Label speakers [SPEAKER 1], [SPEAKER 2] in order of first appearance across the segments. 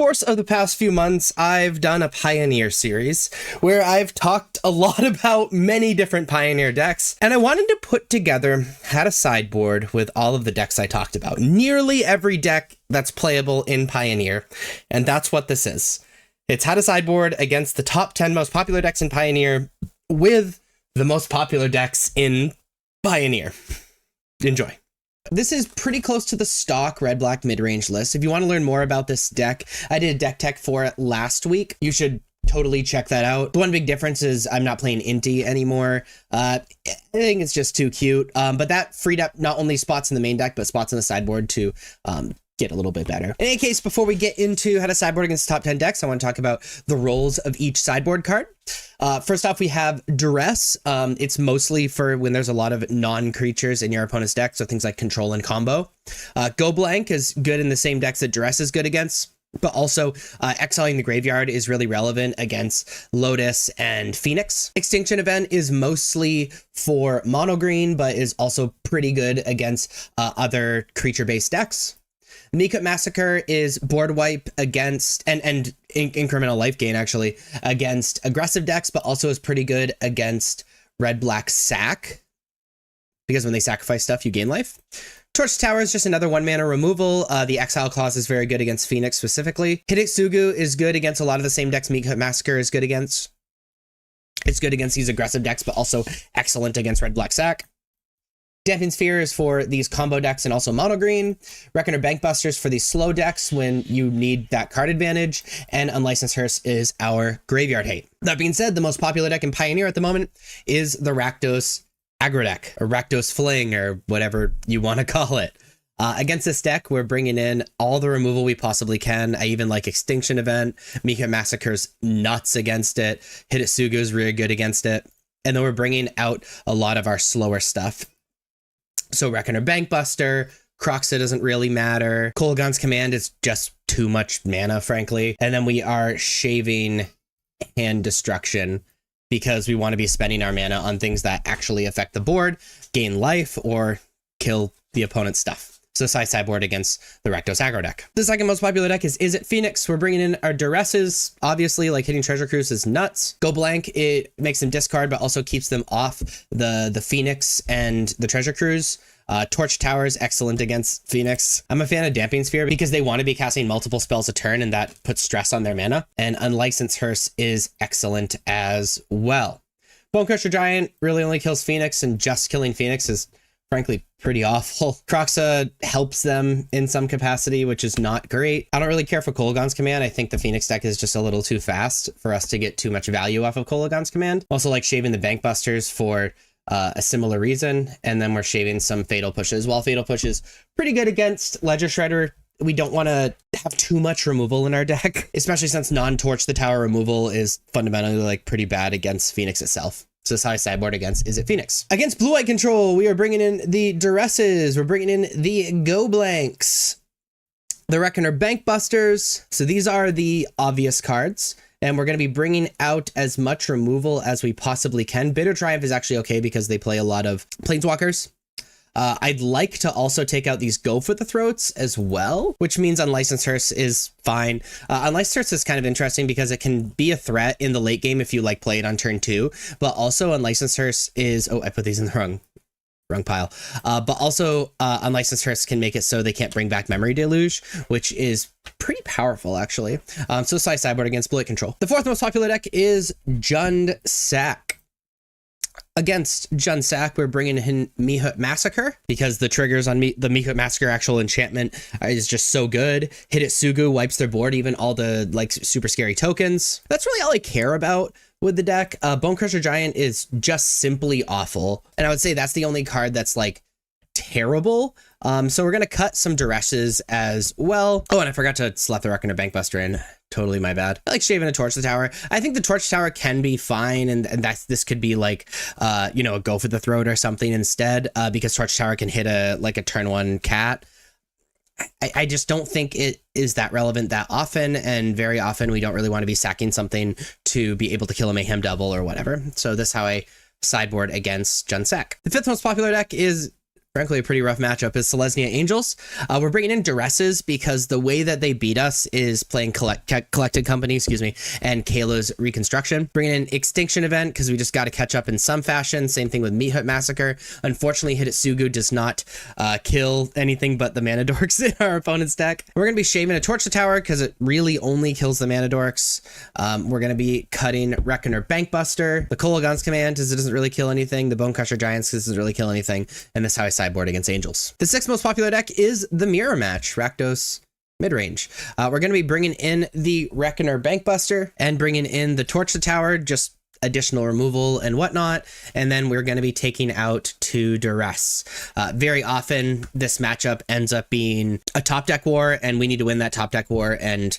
[SPEAKER 1] course of the past few months, I've done a Pioneer series where I've talked a lot about many different Pioneer decks, and I wanted to put together, had a sideboard with all of the decks I talked about. Nearly every deck that's playable in Pioneer, and that's what this is. It's had a sideboard against the top 10 most popular decks in Pioneer with the most popular decks in Pioneer. Enjoy. This is pretty close to the stock red-black mid-range list. If you want to learn more about this deck, I did a deck tech for it last week. You should totally check that out. The one big difference is I'm not playing Inti anymore. I think it's just too cute. But that freed up not only spots in the main deck, but spots in the sideboard to get a little bit better. In any case, before we get into how to sideboard against the top 10 decks, I want to talk about the roles of each sideboard card. First off, we have Duress. It's mostly for when there's a lot of non-creatures in your opponent's deck, so things like Control and Combo. Go Blank is good in the same decks that Duress is good against, but also exiling the graveyard is really relevant against Lotus and Phoenix. Extinction Event is mostly for mono green, but is also pretty good against other creature-based decks. Meekut Massacre is board wipe against, and incremental life gain actually, against aggressive decks, but also is pretty good against red-black sack, because when they sacrifice stuff, you gain life. Torch Tower is just another 1-mana removal. The Exile Clause is very good against Phoenix specifically. Hitotsugu is good against a lot of the same decks Meekut Massacre is good against. It's good against these aggressive decks, but also excellent against red-black sack. Damping Sphere is for these combo decks and also mono green. Reckoner Bankbusters for these slow decks when you need that card advantage. And Unlicensed Hearse is our graveyard hate. That being said, the most popular deck in Pioneer at the moment is the Rakdos aggro deck, or Rakdos Fling, or whatever you want to call it. Against this deck, we're bringing in all the removal we possibly can. I even like Extinction Event. Meekut Massacre's nuts against it. Hitotsugu is really good against it. And then we're bringing out a lot of our slower stuff. So Reckoner Bankbuster, Croxa doesn't really matter. Kolaghan's Command is just too much mana, frankly. And then we are shaving Hand Destruction because we want to be spending our mana on things that actually affect the board, gain life, or kill the opponent's stuff. So sideboard against the Rakdos aggro deck. The second most popular deck is It Phoenix? We're bringing in our Duresses. Obviously, like hitting Treasure Cruise is nuts. Go Blank, it makes them discard, but also keeps them off the Phoenix and the Treasure Cruise. Torch Tower is excellent against Phoenix. I'm a fan of Damping Sphere because they want to be casting multiple spells a turn, and that puts stress on their mana. And Unlicensed Hearse is excellent as well. Bonecrusher Giant really only kills Phoenix, and just killing Phoenix is frankly pretty awful. Croxa helps them in some capacity, which is not great. I don't really care for Kolaghan's Command. I think the Phoenix deck is just a little too fast for us to get too much value off of Kolaghan's Command. Also like shaving the Bankbusters for a similar reason. And then we're shaving some Fatal Pushes. While Fatal Push is pretty good against Ledger Shredder, we don't want to have too much removal in our deck, especially since non-Torch the Tower removal is fundamentally like pretty bad against Phoenix itself. So this is how I sideboard against Is It Phoenix? Against Blue-White Control, we are bringing in the Duresses. We're bringing in the Go Blanks, the Reckoner Bankbusters. So these are the obvious cards, and we're going to be bringing out as much removal as we possibly can. Bitter Triumph is actually okay because they play a lot of Planeswalkers. I'd like to also take out these Go for the Throats as well, which means Unlicensed Hearse is fine. Unlicensed Hearse is kind of interesting because it can be a threat in the late game if you like play it on turn 2, but also Unlicensed Hearse is, oh, I put these in the wrong pile. But also Unlicensed Hearse can make it so they can't bring back Memory Deluge, which is pretty powerful actually. So sideboard against Blue-White Control. The fourth most popular deck is Jund Sack. Against Jund Sack, we're bringing in Meekut Massacre because the triggers on the Meekut Massacre actual enchantment is just so good. Hitotsugu wipes their board, even all the like super scary tokens. That's really all I care about with the deck. Bonecrusher Giant is just simply awful, and I would say that's the only card that's like terrible. So we're gonna cut some Duresses as well. Oh, and I forgot to slap the Reckoner Bankbuster in. Totally my bad. I like shaving a Torch the Tower. I think the Torch Tower can be fine, and this could be like you know, a Go for the Throat or something instead, because Torch Tower can hit a turn 1 cat. I just don't think it is that relevant that often, and very often we don't really want to be sacking something to be able to kill a Mayhem Double or whatever. So this is how I sideboard against Jund Sack. The fifth most popular deck is frankly, a pretty rough matchup, is Selesnya Angels. We're bringing in Duresses because the way that they beat us is playing Collected Company, and Kayla's Reconstruction. Bringing in Extinction Event because we just got to catch up in some fashion. Same thing with Meat Hut Massacre. Unfortunately, Hitotsugu does not kill anything but the Mana Dorks in our opponent's deck. We're going to be shaving a Torch the Tower because it really only kills the Mana Dorks. We're going to be cutting Reckoner Bankbuster, the Kolaghan's Command because it doesn't really kill anything, the Bone Crusher Giants because it doesn't really kill anything, and this is how I sideboard against Angels. The sixth most popular deck is the Mirror Match, Rakdos Midrange. We're going to be bringing in the Reckoner Bankbuster and bringing in the Torch the Tower, just additional removal and whatnot, and then we're going to be taking out 2 Duress. Very often this matchup ends up being a top deck war, and we need to win that top deck war, and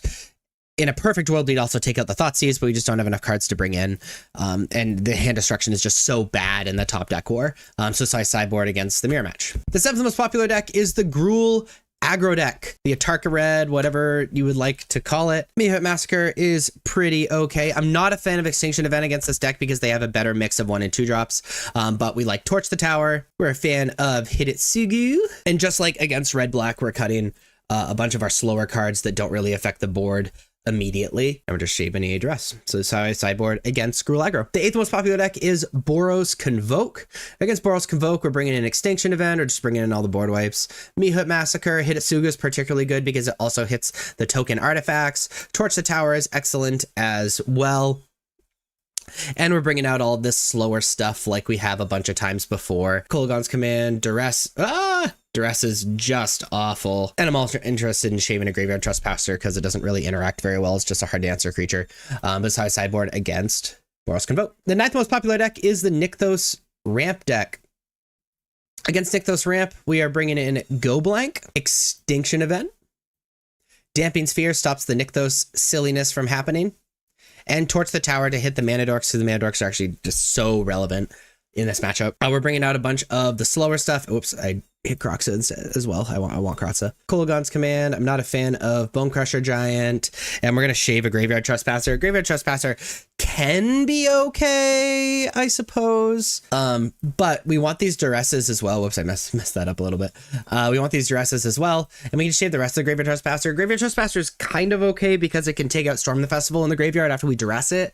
[SPEAKER 1] in a perfect world, we'd also take out the Thoughtseize, but we just don't have enough cards to bring in. And the hand destruction is just so bad in the top deck war. So I sideboard against the Mirror Match. The seventh most popular deck is the Gruul aggro deck, the Atarka Red, whatever you would like to call it. Meat Hut Massacre is pretty okay. I'm not a fan of Extinction Event against this deck because they have a better mix of 1 and 2 drops, but we like Torch the Tower. We're a fan of Hitotsugu, and just like against Red-Black, we're cutting a bunch of our slower cards that don't really affect the board immediately, and we're just shaving a dress. So this is how I sideboard against Gruul aggro. The eighth most popular deck is Boros Convoke. Against Boros Convoke, we're bringing in Extinction Event or just bringing in all the board wipes. Meat Hut Massacre, Hitotsugu is particularly good because it also hits the token artifacts. Torch the Tower is excellent as well. And we're bringing out all this slower stuff like we have a bunch of times before. Kolaghan's Command, Duress. Duress is just awful. And I'm also interested in shaving a Graveyard Trespasser because it doesn't really interact very well. It's just a hard to answer creature. That's how I sideboard against Boros Convoke. The ninth most popular deck is the Nykthos Ramp deck. Against Nykthos Ramp, we are bringing in Go Blank, Extinction Event. Damping Sphere stops the Nykthos silliness from happening. And Torch the Tower to hit the Mana Dorks, because the Mana Dorks are actually just so relevant in this matchup. We're bringing out a bunch of the slower stuff. Oops, I hit Kroxa as well. I want Kroxa. Kolaghan's Command. I'm not a fan of Bone Crusher Giant. And we're going to shave a Graveyard Trespasser. Graveyard Trespasser can be okay, I suppose. But we want these Duresses as well. Whoops, I messed that up a little bit. We want these Duresses as well. And we can shave the rest of the Graveyard Trespasser. Graveyard Trespasser is kind of okay because it can take out Storm the Festival in the graveyard after we Duress it.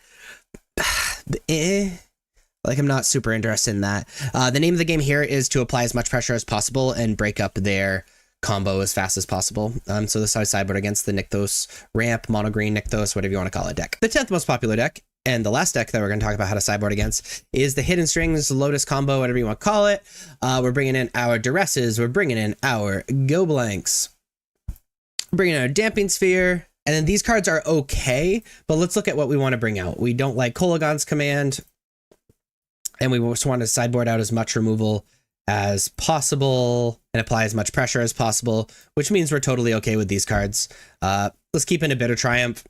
[SPEAKER 1] Like, I'm not super interested in that. The name of the game here is to apply as much pressure as possible and break up their combo as fast as possible. So this is how I sideboard against the Nykthos Ramp, Mono Green Nykthos, whatever you want to call it deck. The 10th most popular deck, and the last deck that we're going to talk about how to sideboard against, is the Hidden Strings, Lotus combo, whatever you want to call it. We're bringing in our Duresses. We're bringing in our Go Blanks. We're bringing in our Damping Sphere. And then these cards are okay, but let's look at what we want to bring out. We don't like Kolaghan's Command. And we just want to sideboard out as much removal as possible and apply as much pressure as possible, which means we're totally okay with these cards. Let's keep in a Bitter Triumph.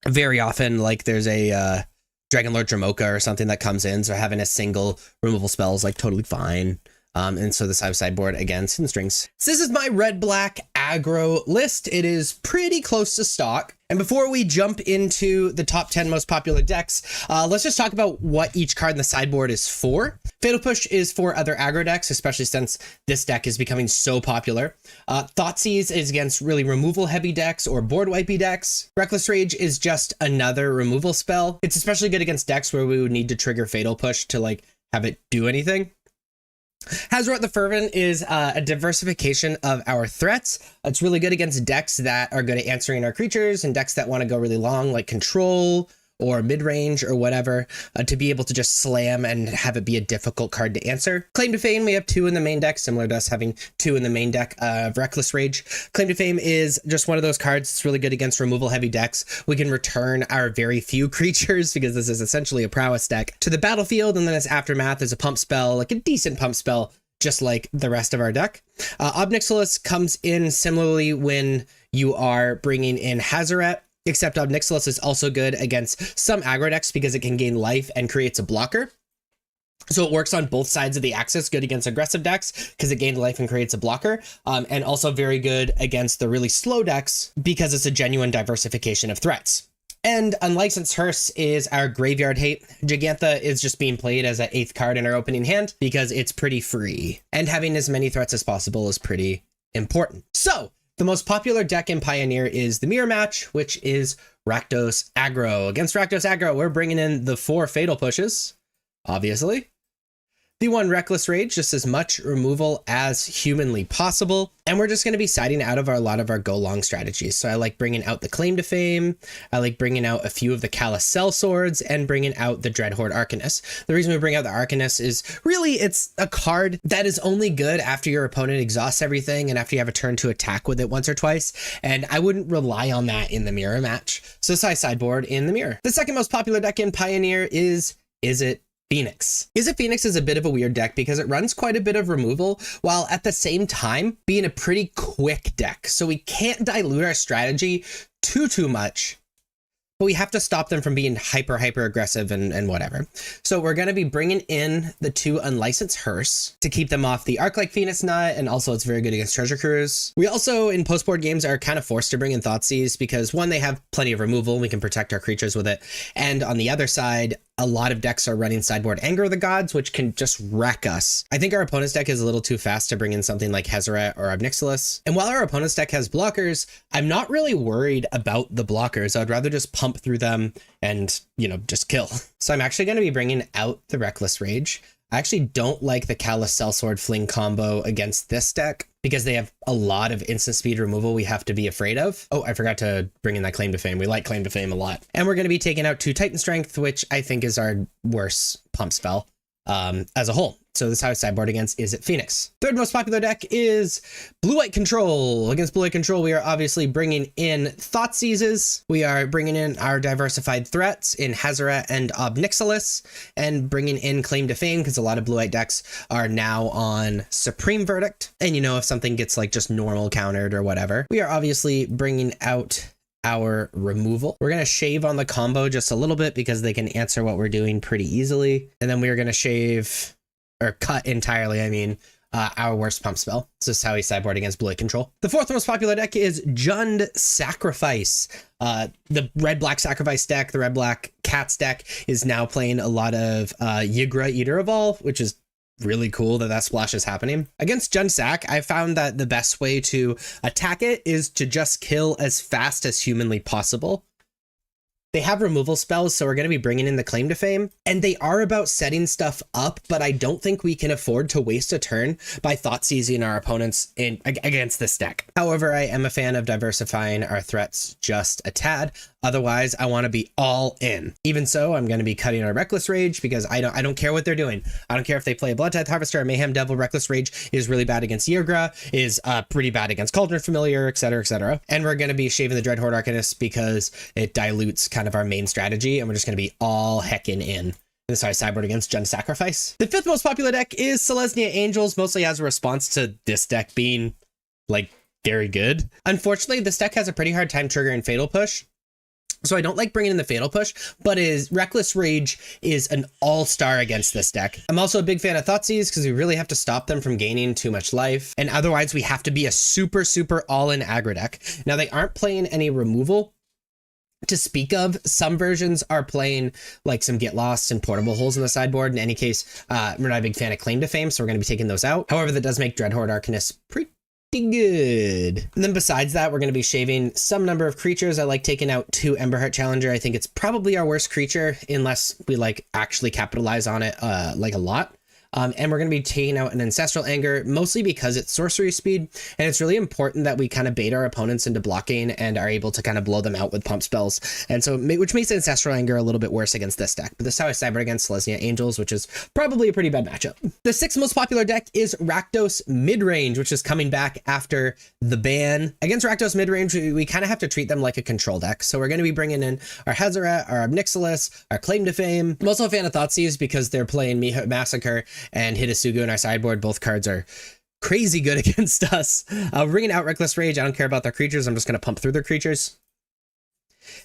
[SPEAKER 1] Very often, like, there's a Dragonlord Dramoka or something that comes in, so having a single removal spell is like totally fine. And so this I sideboard against Hidden Strings. So this is my red-black aggro list. It is pretty close to stock. And before we jump into the top 10 most popular decks, let's just talk about what each card in the sideboard is for. Fatal Push is for other aggro decks, especially since this deck is becoming so popular. Thoughtseize is against really removal-heavy decks or board-wipey decks. Reckless Rage is just another removal spell. It's especially good against decks where we would need to trigger Fatal Push to, like, have it do anything. Hazoret the Fervent is a diversification of our threats. It's really good against decks that are good at answering our creatures and decks that want to go really long, like Control or mid-range or whatever, to be able to just slam and have it be a difficult card to answer. Claim to Fame, we have 2 in the main deck, similar to us having 2 in the main deck of Reckless Rage. Claim to Fame is just one of those cards that's really good against removal-heavy decks. We can return our very few creatures, because this is essentially a prowess deck, to the battlefield, and then its aftermath is a pump spell, like a decent pump spell, just like the rest of our deck. Ob Nixilis comes in similarly when you are bringing in Hazoret, except Ob Nixilis is also good against some aggro decks because it can gain life and creates a blocker. So it works on both sides of the axis, good against aggressive decks because it gains life and creates a blocker, and also very good against the really slow decks because it's a genuine diversification of threats. And Unlicensed Hearse is our graveyard hate. Gigantha is just being played as an 8th card in our opening hand because it's pretty free. And having as many threats as possible is pretty important. So, the most popular deck in Pioneer is the Mirror Match, which is Rakdos Aggro. Against Rakdos Aggro, we're bringing in the 4 Fatal Pushes, obviously. The 1 Reckless Rage, just as much removal as humanly possible. And we're just going to be siding out of a lot of our go long strategies. So I like bringing out the Claim to Fame. I like bringing out a few of the Callous Sellswords and bringing out the Dreadhorde Arcanist. The reason we bring out the Arcanist is really it's a card that is only good after your opponent exhausts everything and after you have a turn to attack with it once or twice. And I wouldn't rely on that in the Mirror Match. So this is I sideboard in the Mirror. The second most popular deck in Pioneer is It Phoenix. It Phoenix is a bit of a weird deck because it runs quite a bit of removal while at the same time being a pretty quick deck. So we can't dilute our strategy too much, but we have to stop them from being hyper aggressive and whatever. So we're going to be bringing in the 2 Unlicensed Hearse to keep them off the Arc-like Phoenix Nut, and also it's very good against Treasure Cruise. We also in postboard games are kind of forced to bring in Thoughtseize because 1, they have plenty of removal, we can protect our creatures with it, and on the other side, a lot of decks are running sideboard Anger of the Gods, which can just wreck us. I think our opponent's deck is a little too fast to bring in something like Hezeret or Obnixilis. And while our opponent's deck has blockers, I'm not really worried about the blockers. I'd rather just pump through them and, just kill. So I'm actually going to be bringing out the Reckless Rage. I actually don't like the Callous Sellsword Fling combo against this deck because they have a lot of instant speed removal we have to be afraid of. Oh, I forgot to bring in that Claim to Fame. We like Claim to Fame a lot. And we're going to be taking out 2 Titan Strength, which I think is our worst pump spell as a whole. So this is how I sideboard against It Phoenix. Third most popular deck is Blue-White Control. Against Blue-White Control, we are obviously bringing in Thoughtseizes. We are bringing in our diversified threats in Hezeret and Obnixilis, and bringing in Claim to Fame because a lot of Blue-White decks are now on Supreme Verdict. And if something gets like just normal countered or whatever, we are obviously bringing out our removal. We're going to shave on the combo just a little bit because they can answer what we're doing pretty easily. And then we're going to shave or cut entirely, our worst pump spell. This is how we sideboard against Blue-White Control. The fourth most popular deck is Jund Sacrifice. The red-black Sacrifice deck, the red-black Cats deck is now playing a lot of Yigra Eater Evolve, which is really cool that splash is happening. Against Jund Sac, I found that the best way to attack it is to just kill as fast as humanly possible. They have removal spells, so we're going to be bringing in the Claim to Fame, and they are about setting stuff up, but I don't think we can afford to waste a turn by Thoughtseizing our opponents against this deck. However, I am a fan of diversifying our threats just a tad. Otherwise, I want to be all in. Even so, I'm going to be cutting our Reckless Rage because I don't care what they're doing. I don't care if they play a Blood Tithe Harvester or Mayhem Devil. Reckless Rage is really bad against Yigra, is pretty bad against Cauldron Familiar, etc., etc. And we're going to be shaving the Dreadhorde Arcanist because it dilutes kind of our main strategy, and we're just going to be all heckin' in. This is how I sideboard against Jund Sacrifice. The fifth most popular deck is Selesnya Angels, mostly as a response to this deck being, very good. Unfortunately, this deck has a pretty hard time triggering Fatal Push. So I don't like bringing in the Fatal Push, but Reckless Rage is an all-star against this deck. I'm also a big fan of Thoughtseize because we really have to stop them from gaining too much life. And otherwise, we have to be a super all-in aggro deck. Now, they aren't playing any removal to speak of. Some versions are playing some Get Lost and Portable Holes in the sideboard. In any case, we're not a big fan of Claim to Fame, so we're going to be taking those out. However, that does make Dreadhorde Arcanist pretty good. And then besides that, we're going to be shaving some number of creatures. I like taking out 2 Emberheart Challenger. I think it's probably our worst creature unless we actually capitalize on it a lot. And we're going to be taking out an Ancestral Anger, mostly because it's sorcery speed, and it's really important that we kind of bait our opponents into blocking and are able to kind of blow them out with pump spells. And so, which makes Ancestral Anger a little bit worse against this deck. But this is how I sideboard against Selesnya Angels, which is probably a pretty bad matchup. The sixth most popular deck is Rakdos Midrange, which is coming back after the ban. Against Rakdos Midrange, we kind of have to treat them like a control deck. So we're going to be bringing in our Hezeret, our Obnixilis, our Claim to Fame. I'm also a fan of Thoughtseize because they're playing Mihut Massacre and Hitasugu in our sideboard. Both cards are crazy good against us. Bringing out Reckless Rage, I don't care about their creatures. I'm just going to pump through their creatures.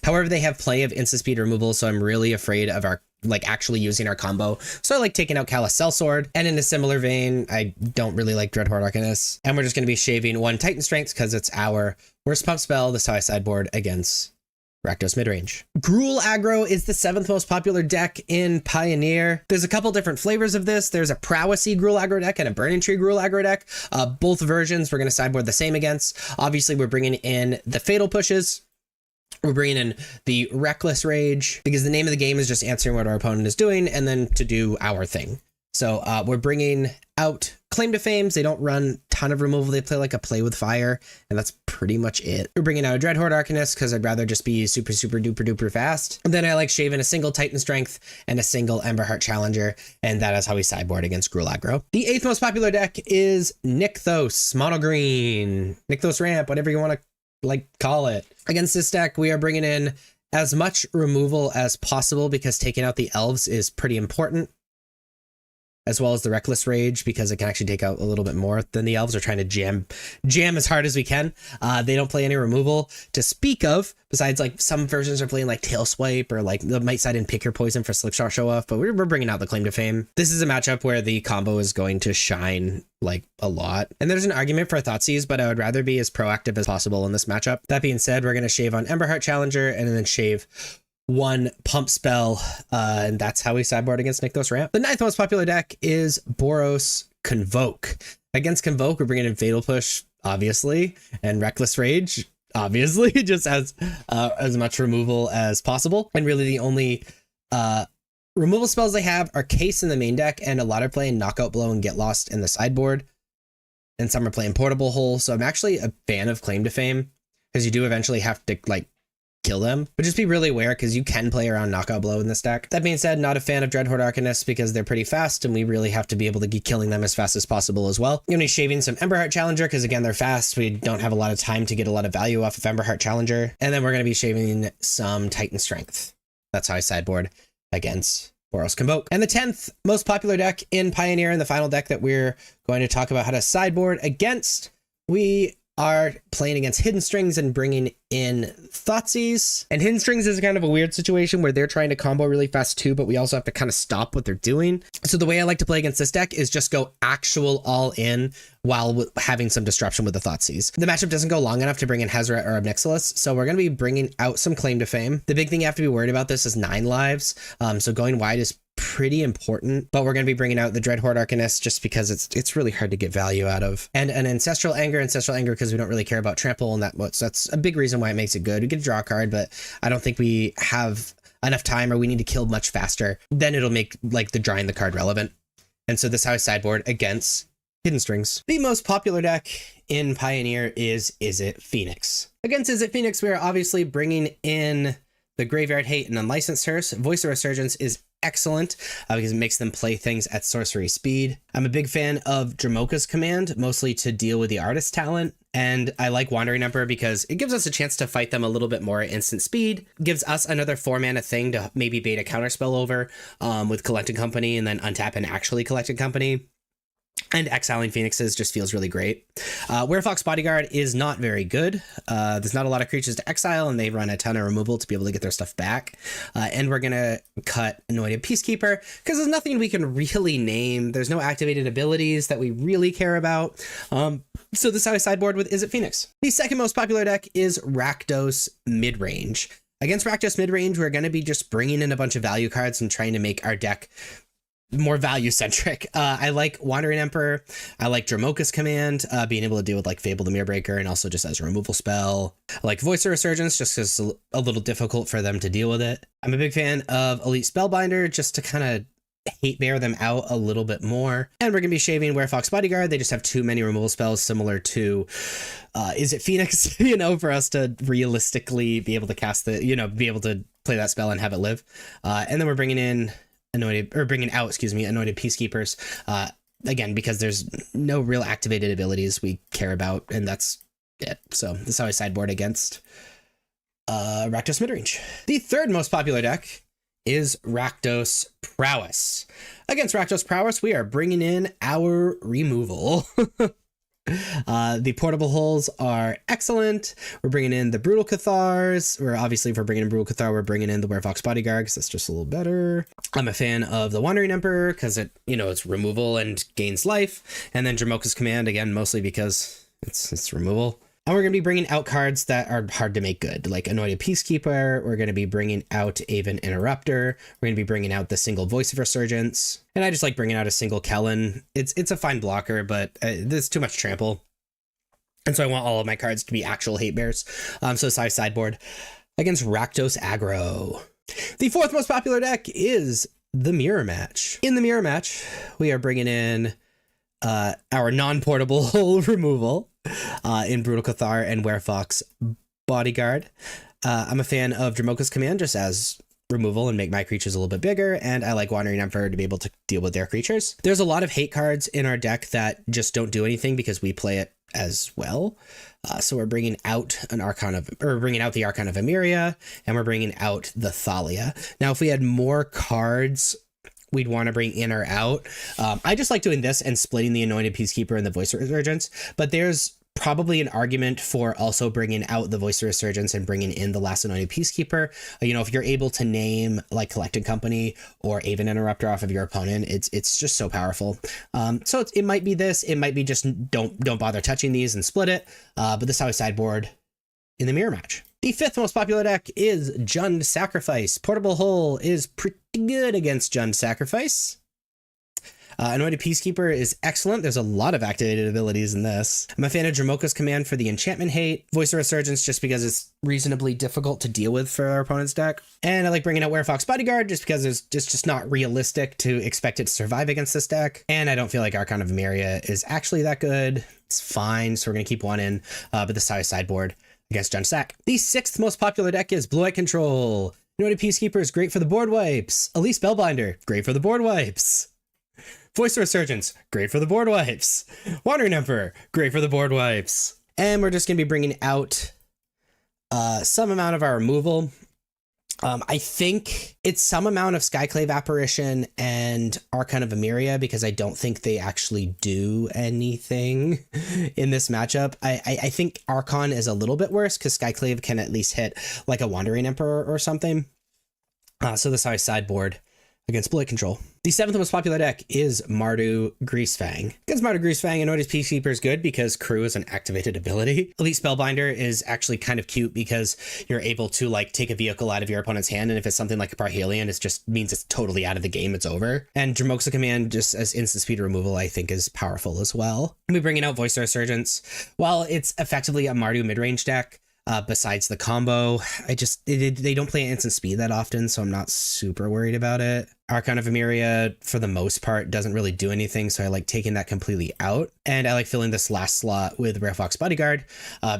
[SPEAKER 1] However, they have plenty of instant speed removal, so I'm really afraid of our actually using our combo. So I like taking out Callous Sellsword. And in a similar vein, I don't really like Dreadhorde Arcanist. And we're just going to be shaving 1 Titan Strength because it's our worst pump spell. This is how I sideboard against Rakdos midrange. Gruul aggro is the 7th most popular deck in Pioneer. There's a couple different flavors of this. There's a prowessy Gruul aggro deck and a Burning Tree Gruul aggro deck. Both versions we're going to sideboard the same against. Obviously, we're bringing in the Fatal Pushes. We're bringing in the Reckless Rage because the name of the game is just answering what our opponent is doing and then to do our thing. So we're bringing out Claim to Fames. They don't run a ton of removal. They play like a Play with Fire, and that's pretty much it. We're bringing out a Dreadhorde Arcanist because I'd rather just be super, super duper duper fast. And then I like shaving a single Titan Strength and a single Emberheart Challenger, and that is how we sideboard against Gruul aggro. The 8th most popular deck is Nykthos, mono green, Nykthos Ramp, whatever you want to call it. Against this deck, we are bringing in as much removal as possible because taking out the elves is pretty important, as well as the Reckless Rage because it can actually take out a little bit more than the elves. Are trying to jam as hard as we can. They don't play any removal to speak of, besides like some versions are playing like Tail Swipe or like the Might Side and Pick Your Poison for Slipshot Show Off, but we're bringing out the Claim to Fame. This is a matchup where the combo is going to shine like a lot. And there's an argument for Thoughtseize, but I would rather be as proactive as possible in this matchup. That being said, we're going to shave on Emberheart Challenger and then shave one pump spell, and that's how we sideboard against Nykthos Ramp. The 9th most popular deck is Boros Convoke. Against Convoke, we're bringing in Fatal Push, obviously, and Reckless Rage, obviously, just as much removal as possible. And really the only removal spells they have are Case in the main deck, and a lot are playing Knockout Blow and Get Lost in the sideboard, and some are playing Portable Hole. So I'm actually a fan of Claim to Fame because you do eventually have to like kill them, but just be really aware because you can play around Knockout Blow in this deck. That being said, not a fan of Dreadhorde Arcanists because they're pretty fast and we really have to be able to be killing them as fast as possible as well. You're going to be shaving some Emberheart Challenger because again, they're fast. We don't have a lot of time to get a lot of value off of Emberheart Challenger. And then we're going to be shaving some Titan Strength. That's how I sideboard against Boros Convoke. And the 10th most popular deck in Pioneer, and the final deck that we're going to talk about how to sideboard against, we are playing against Hidden Strings and bringing in Thoughtseize. And Hidden Strings is kind of a weird situation where they're trying to combo really fast too, but we also have to kind of stop what they're doing. So the way I like to play against this deck is just go actual all in while having some disruption with the Thoughtseize. The matchup doesn't go long enough to bring in Hazoret or Obnixilis, so we're going to be bringing out some Claim to Fame. The big thing you have to be worried about this is 9 lives, so going wide is pretty important, but we're going to be bringing out the Dreadhorde Arcanist just because it's really hard to get value out of, and an Ancestral Anger because we don't really care about trample and that much. So that's a big reason why it makes it good. We get to draw a card, but I don't think we have enough time or we need to kill much faster. Then it'll make like the drawing the card relevant. And so this is how I sideboard against Hidden Strings. The most popular deck in Pioneer is Izzet Phoenix. Against Izzet Phoenix, we are obviously bringing in the Graveyard Hate and Unlicensed Hearse. Voice of Resurgence is excellent because it makes them play things at sorcery speed. I'm a big fan of Dromoka's Command, mostly to deal with the artist talent. And I like Wandering Emperor because it gives us a chance to fight them a little bit more at instant speed, gives us another 4-mana thing to maybe bait a counterspell over with Collected Company and then untap and actually Collected Company. And exiling Phoenixes just feels really great. Werefox Bodyguard is not very good. There's not a lot of creatures to exile, and they run a ton of removal to be able to get their stuff back. And we're going to cut Anointed Peacekeeper because there's nothing we can really name. There's no activated abilities that we really care about. So this is how I sideboard with Izzet Phoenix. The second most popular deck is Rakdos Midrange. Against Rakdos Midrange, we're going to be just bringing in a bunch of value cards and trying to make our deck more value centric. I like Wandering Emperor. I like Dromoka's Command, being able to deal with like Fable the Mirrorbreaker and also just as a removal spell. I like Voice of Resurgence just because it's a little difficult for them to deal with it. I'm a big fan of Elite Spellbinder just to kind of hate bear them out a little bit more. And we're going to be shaving Werefox Bodyguard. They just have too many removal spells similar to Izzet Phoenix, for us to realistically be able to cast be able to play that spell and have it live. And then we're bringing in Anointed Peacekeepers, again, because there's no real activated abilities we care about, and that's it. So this is how I sideboard against Rakdos Midrange. The third most popular deck is Rakdos Prowess. Against Rakdos Prowess, we are bringing in our removal. The Portable Holes are excellent. We're bringing in the Brutal Cathars. If we're bringing in Brutal Cathar, we're bringing in the Werefox Bodyguard because that's just a little better. I'm a fan of the Wandering Emperor because it's removal and gains life. And then Dromoka's Command, again, mostly because it's removal. And we're going to be bringing out cards that are hard to make good, like Anointed Peacekeeper. We're going to be bringing out Aven Interrupter. We're going to be bringing out the single Voice of Resurgence. And I just like bringing out a single Kellen. It's a fine blocker, but there's too much trample. And so I want all of my cards to be actual hate bears. So sideboard against Rakdos Aggro. The fourth most popular deck is the Mirror Match. In the Mirror Match, we are bringing in our non-portable removal in Brutal Cathar and Werefox Bodyguard. I'm a fan of Dromoka's Command just as removal and make my creatures a little bit bigger, and I like Wandering Emperor to be able to deal with their creatures. There's a lot of hate cards in our deck that just don't do anything because we play it as well. So we're bringing out the Archon of Emeria, and we're bringing out the Thalia. Now, if we had more cards we'd want to bring in or out, I just like doing this and splitting the Anointed Peacekeeper and the Voice of Resurgence, but there's probably an argument for also bringing out the Voice of Resurgence and bringing in the last Anointed Peacekeeper. You know, if you're able to name like Collected Company or Aven Interrupter off of your opponent, it's just so powerful. So it might be this, it might be just don't bother touching these and split it. But this is how I sideboard in the Mirror Match. The fifth most popular deck is Jund Sacrifice. Portable Hull is pretty good against Jund Sacrifice. Anointed Peacekeeper is excellent. There's a lot of activated abilities in this. I'm a fan of Dromoka's Command for the enchantment hate. Voice of Resurgence just because it's reasonably difficult to deal with for our opponent's deck. And I like bringing out Werefox Bodyguard just because it's just not realistic to expect it to survive against this deck. And I don't feel like Archon of Emeria is actually that good. It's fine, so we're going to keep one in, but this is how I sideboard against Jund Sac. The sixth most popular deck is Blue-White Control. Anointed Peacekeeper is great for the board wipes. Elite Spellbinder, great for the board wipes. Voice of Resurgence, great for the board wipes. Wandering Emperor, great for the board wipes. And we're just going to be bringing out some amount of our removal. I think it's some amount of Skyclave Apparition and Archon of Emeria because I don't think they actually do anything in this matchup. I think Archon is a little bit worse because Skyclave can at least hit like a Wandering Emperor or something. So this is how I sideboard against Blue-White Control. The seventh most popular deck is Mardu Greasefang. Against Mardu Greasefang, Anointed Peacekeeper is good because Crew is an activated ability. Elite Spellbinder is actually kind of cute because you're able to like take a vehicle out of your opponent's hand, and if it's something like a Parhelion, it just means it's totally out of the game, it's over. And Dromoka's Command, just as instant speed removal, I think is powerful as well. We're bringing out Voice of Resurgence. While it's effectively a Mardu mid-range deck, besides the combo, they don't play instant speed that often, so I'm not super worried about it. Archon of Emeria, for the most part, doesn't really do anything, so I like taking that completely out. And I like filling this last slot with Werefox Bodyguard,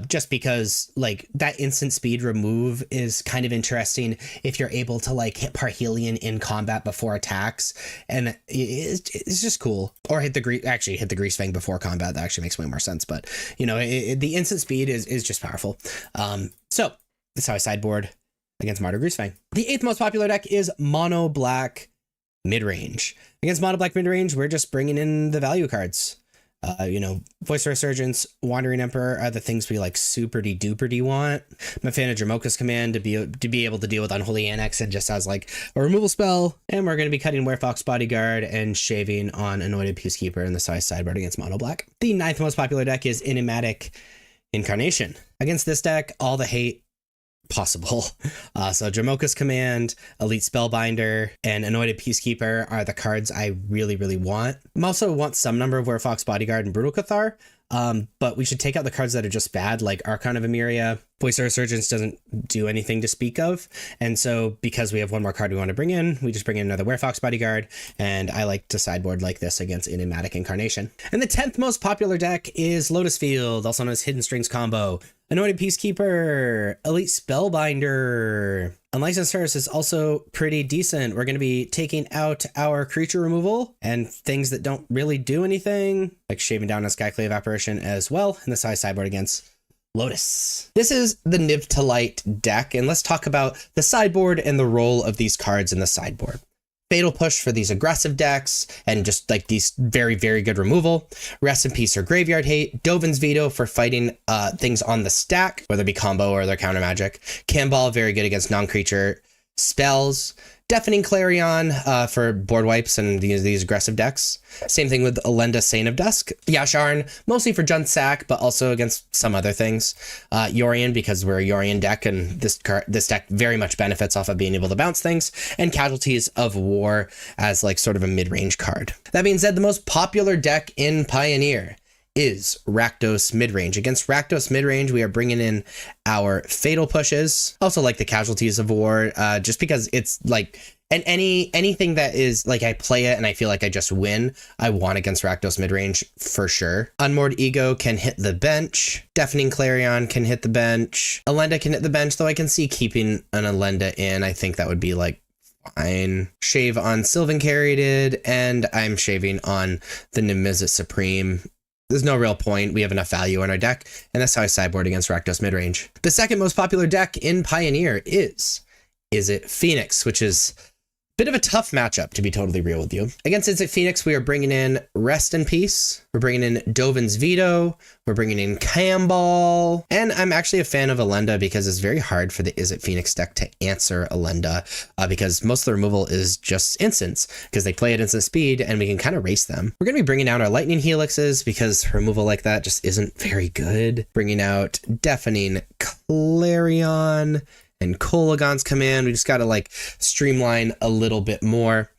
[SPEAKER 1] just because like that instant speed remove is kind of interesting if you're able to like hit Parhelion in combat before attacks, and it's just cool. Or hit the Greasefang before combat. That actually makes way more sense, but you know, the instant speed is just powerful. So that's how I sideboard against Mardu Greasefang. The eighth most popular deck is Mono Black Midrange. Against Mono Black Midrange, we're just bringing in the value cards. You know, Voice of Resurgence, Wandering Emperor are the things we like super-duper want. I'm a fan of Dromoka's Command to be able to deal with Unholy Annex and just as like a removal spell. And we're going to be cutting Werefox Bodyguard and shaving on Anointed Peacekeeper in the size sideboard against Mono Black. The ninth most popular deck is Enigmatic Incarnation. Against this deck, all the hate possible. So Dromoka's Command, Elite Spellbinder, and Anointed Peacekeeper are the cards I really want. I also want some number of Werefox Bodyguard and Brutal Cathar, but we should take out the cards that are just bad, like Archon of Emeria. Voice of Resurgence doesn't do anything to speak of, and so because we have one more card we want to bring in, we just bring in another Werefox Bodyguard, and I like to sideboard like this against Enigmatic Incarnation. And the 10th most popular deck is Lotus Field, also known as Hidden Strings Combo. Anointed Peacekeeper, Elite Spellbinder. Unlicensed Hearse is also pretty decent. We're going to be taking out our creature removal and things that don't really do anything, like shaving down a Skyclave Apparition as well, and the size sideboard against Lotus. This is the Niv to Light deck, and let's talk about the sideboard and the role of these cards in the sideboard. Fatal Push for these aggressive decks, and just like these very good removal. Rest in Peace or Graveyard Hate. Dovin's Veto for fighting things on the stack, whether it be combo or their counter magic. Cannonball, very good against non-creature spells, Deafening Clarion for board wipes and these aggressive decks. Same thing with Elenda, Saint of Dusk. Yasharn, mostly for Jund Sack, but also against some other things. Yorion, because we're a Yorion deck, and this deck very much benefits off of being able to bounce things. And Casualties of War as like sort of a mid-range card. That being said, the most popular deck in Pioneer is Rakdos Midrange. Against Rakdos Midrange, we are bringing in our Fatal Pushes. Also like the Casualties of War, just because it's like, and anything that is like I play it and I feel like I just win, I want against Rakdos Midrange for sure. Unmoored Ego can hit the bench. Deafening Clarion can hit the bench. Elenda can hit the bench, though I can see keeping an Elenda in. I think that would be like fine. Shave on Sylvan Caryatid, and I'm shaving on the Nimizet Supreme. There's no real point. We have enough value in our deck, and that's how I sideboard against Rakdos Midrange. The second most popular deck in Pioneer is It Phoenix, which is a bit of a tough matchup, to be totally real with you. Against Is It Phoenix, we are bringing in Rest in Peace. We're bringing in Dovin's Veto. We're bringing in Camball. And I'm actually a fan of Elenda because it's very hard for the Is It Phoenix deck to answer Elenda because most of the removal is just instants because they play at instant speed and we can kind of race them. We're going to be bringing out our Lightning Helixes because removal like that just isn't very good. Bringing out Deafening Clarion and Kolaghan's Command. We just got to like streamline a little bit more.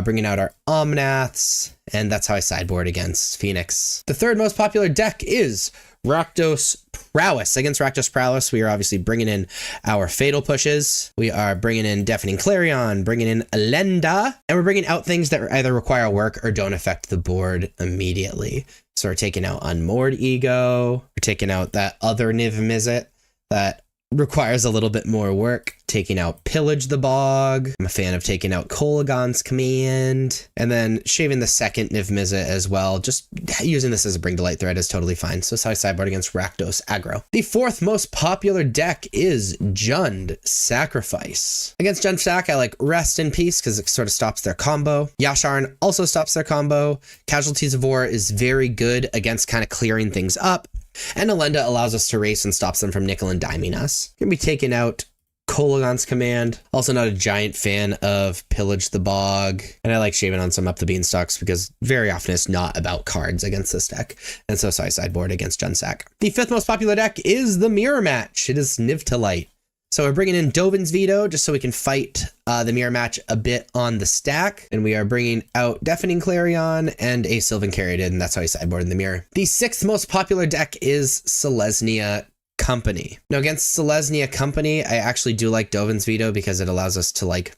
[SPEAKER 1] Bringing out our Omnaths, and that's how I sideboard against Phoenix. The third most popular deck is Rakdos Prowess. Against Rakdos Prowess, we are obviously bringing in our Fatal Pushes. We are bringing in Deafening Clarion, bringing in Elenda, and we're bringing out things that either require work or don't affect the board immediately. So we're taking out Unmoored Ego. We're taking out that other Niv-Mizzet that requires a little bit more work. Taking out Pillage the Bog. I'm a fan of taking out Kolaghan's Command. And then shaving the second Niv-Mizzet as well. Just using this as a Bring to Light threat is totally fine. So that's how I sideboard against Rakdos aggro. The fourth most popular deck is Jund Sacrifice. Against Jund Sac, I like Rest in Peace because it sort of stops their combo. Yasharn also stops their combo. Casualties of War is very good against kind of clearing things up. And Elenda allows us to race and stops them from nickel and diming us. Gonna be taking out Kolaghan's Command. Also not a giant fan of Pillage the Bog. And I like shaving on some Up the Beanstalks because very often it's not about cards against this deck. And so I sideboard against Jund Sac. The fifth most popular deck is the Mirror Match. It is Niv to Light. So we're bringing in Dovin's Veto just so we can fight the Mirror Match a bit on the stack. And we are bringing out Deafening Clarion and a Sylvan Caryatid, and that's how I sideboard in the mirror. The sixth most popular deck is Selesnya Company. Now against Selesnya Company, I actually do like Dovin's Veto because it allows us to like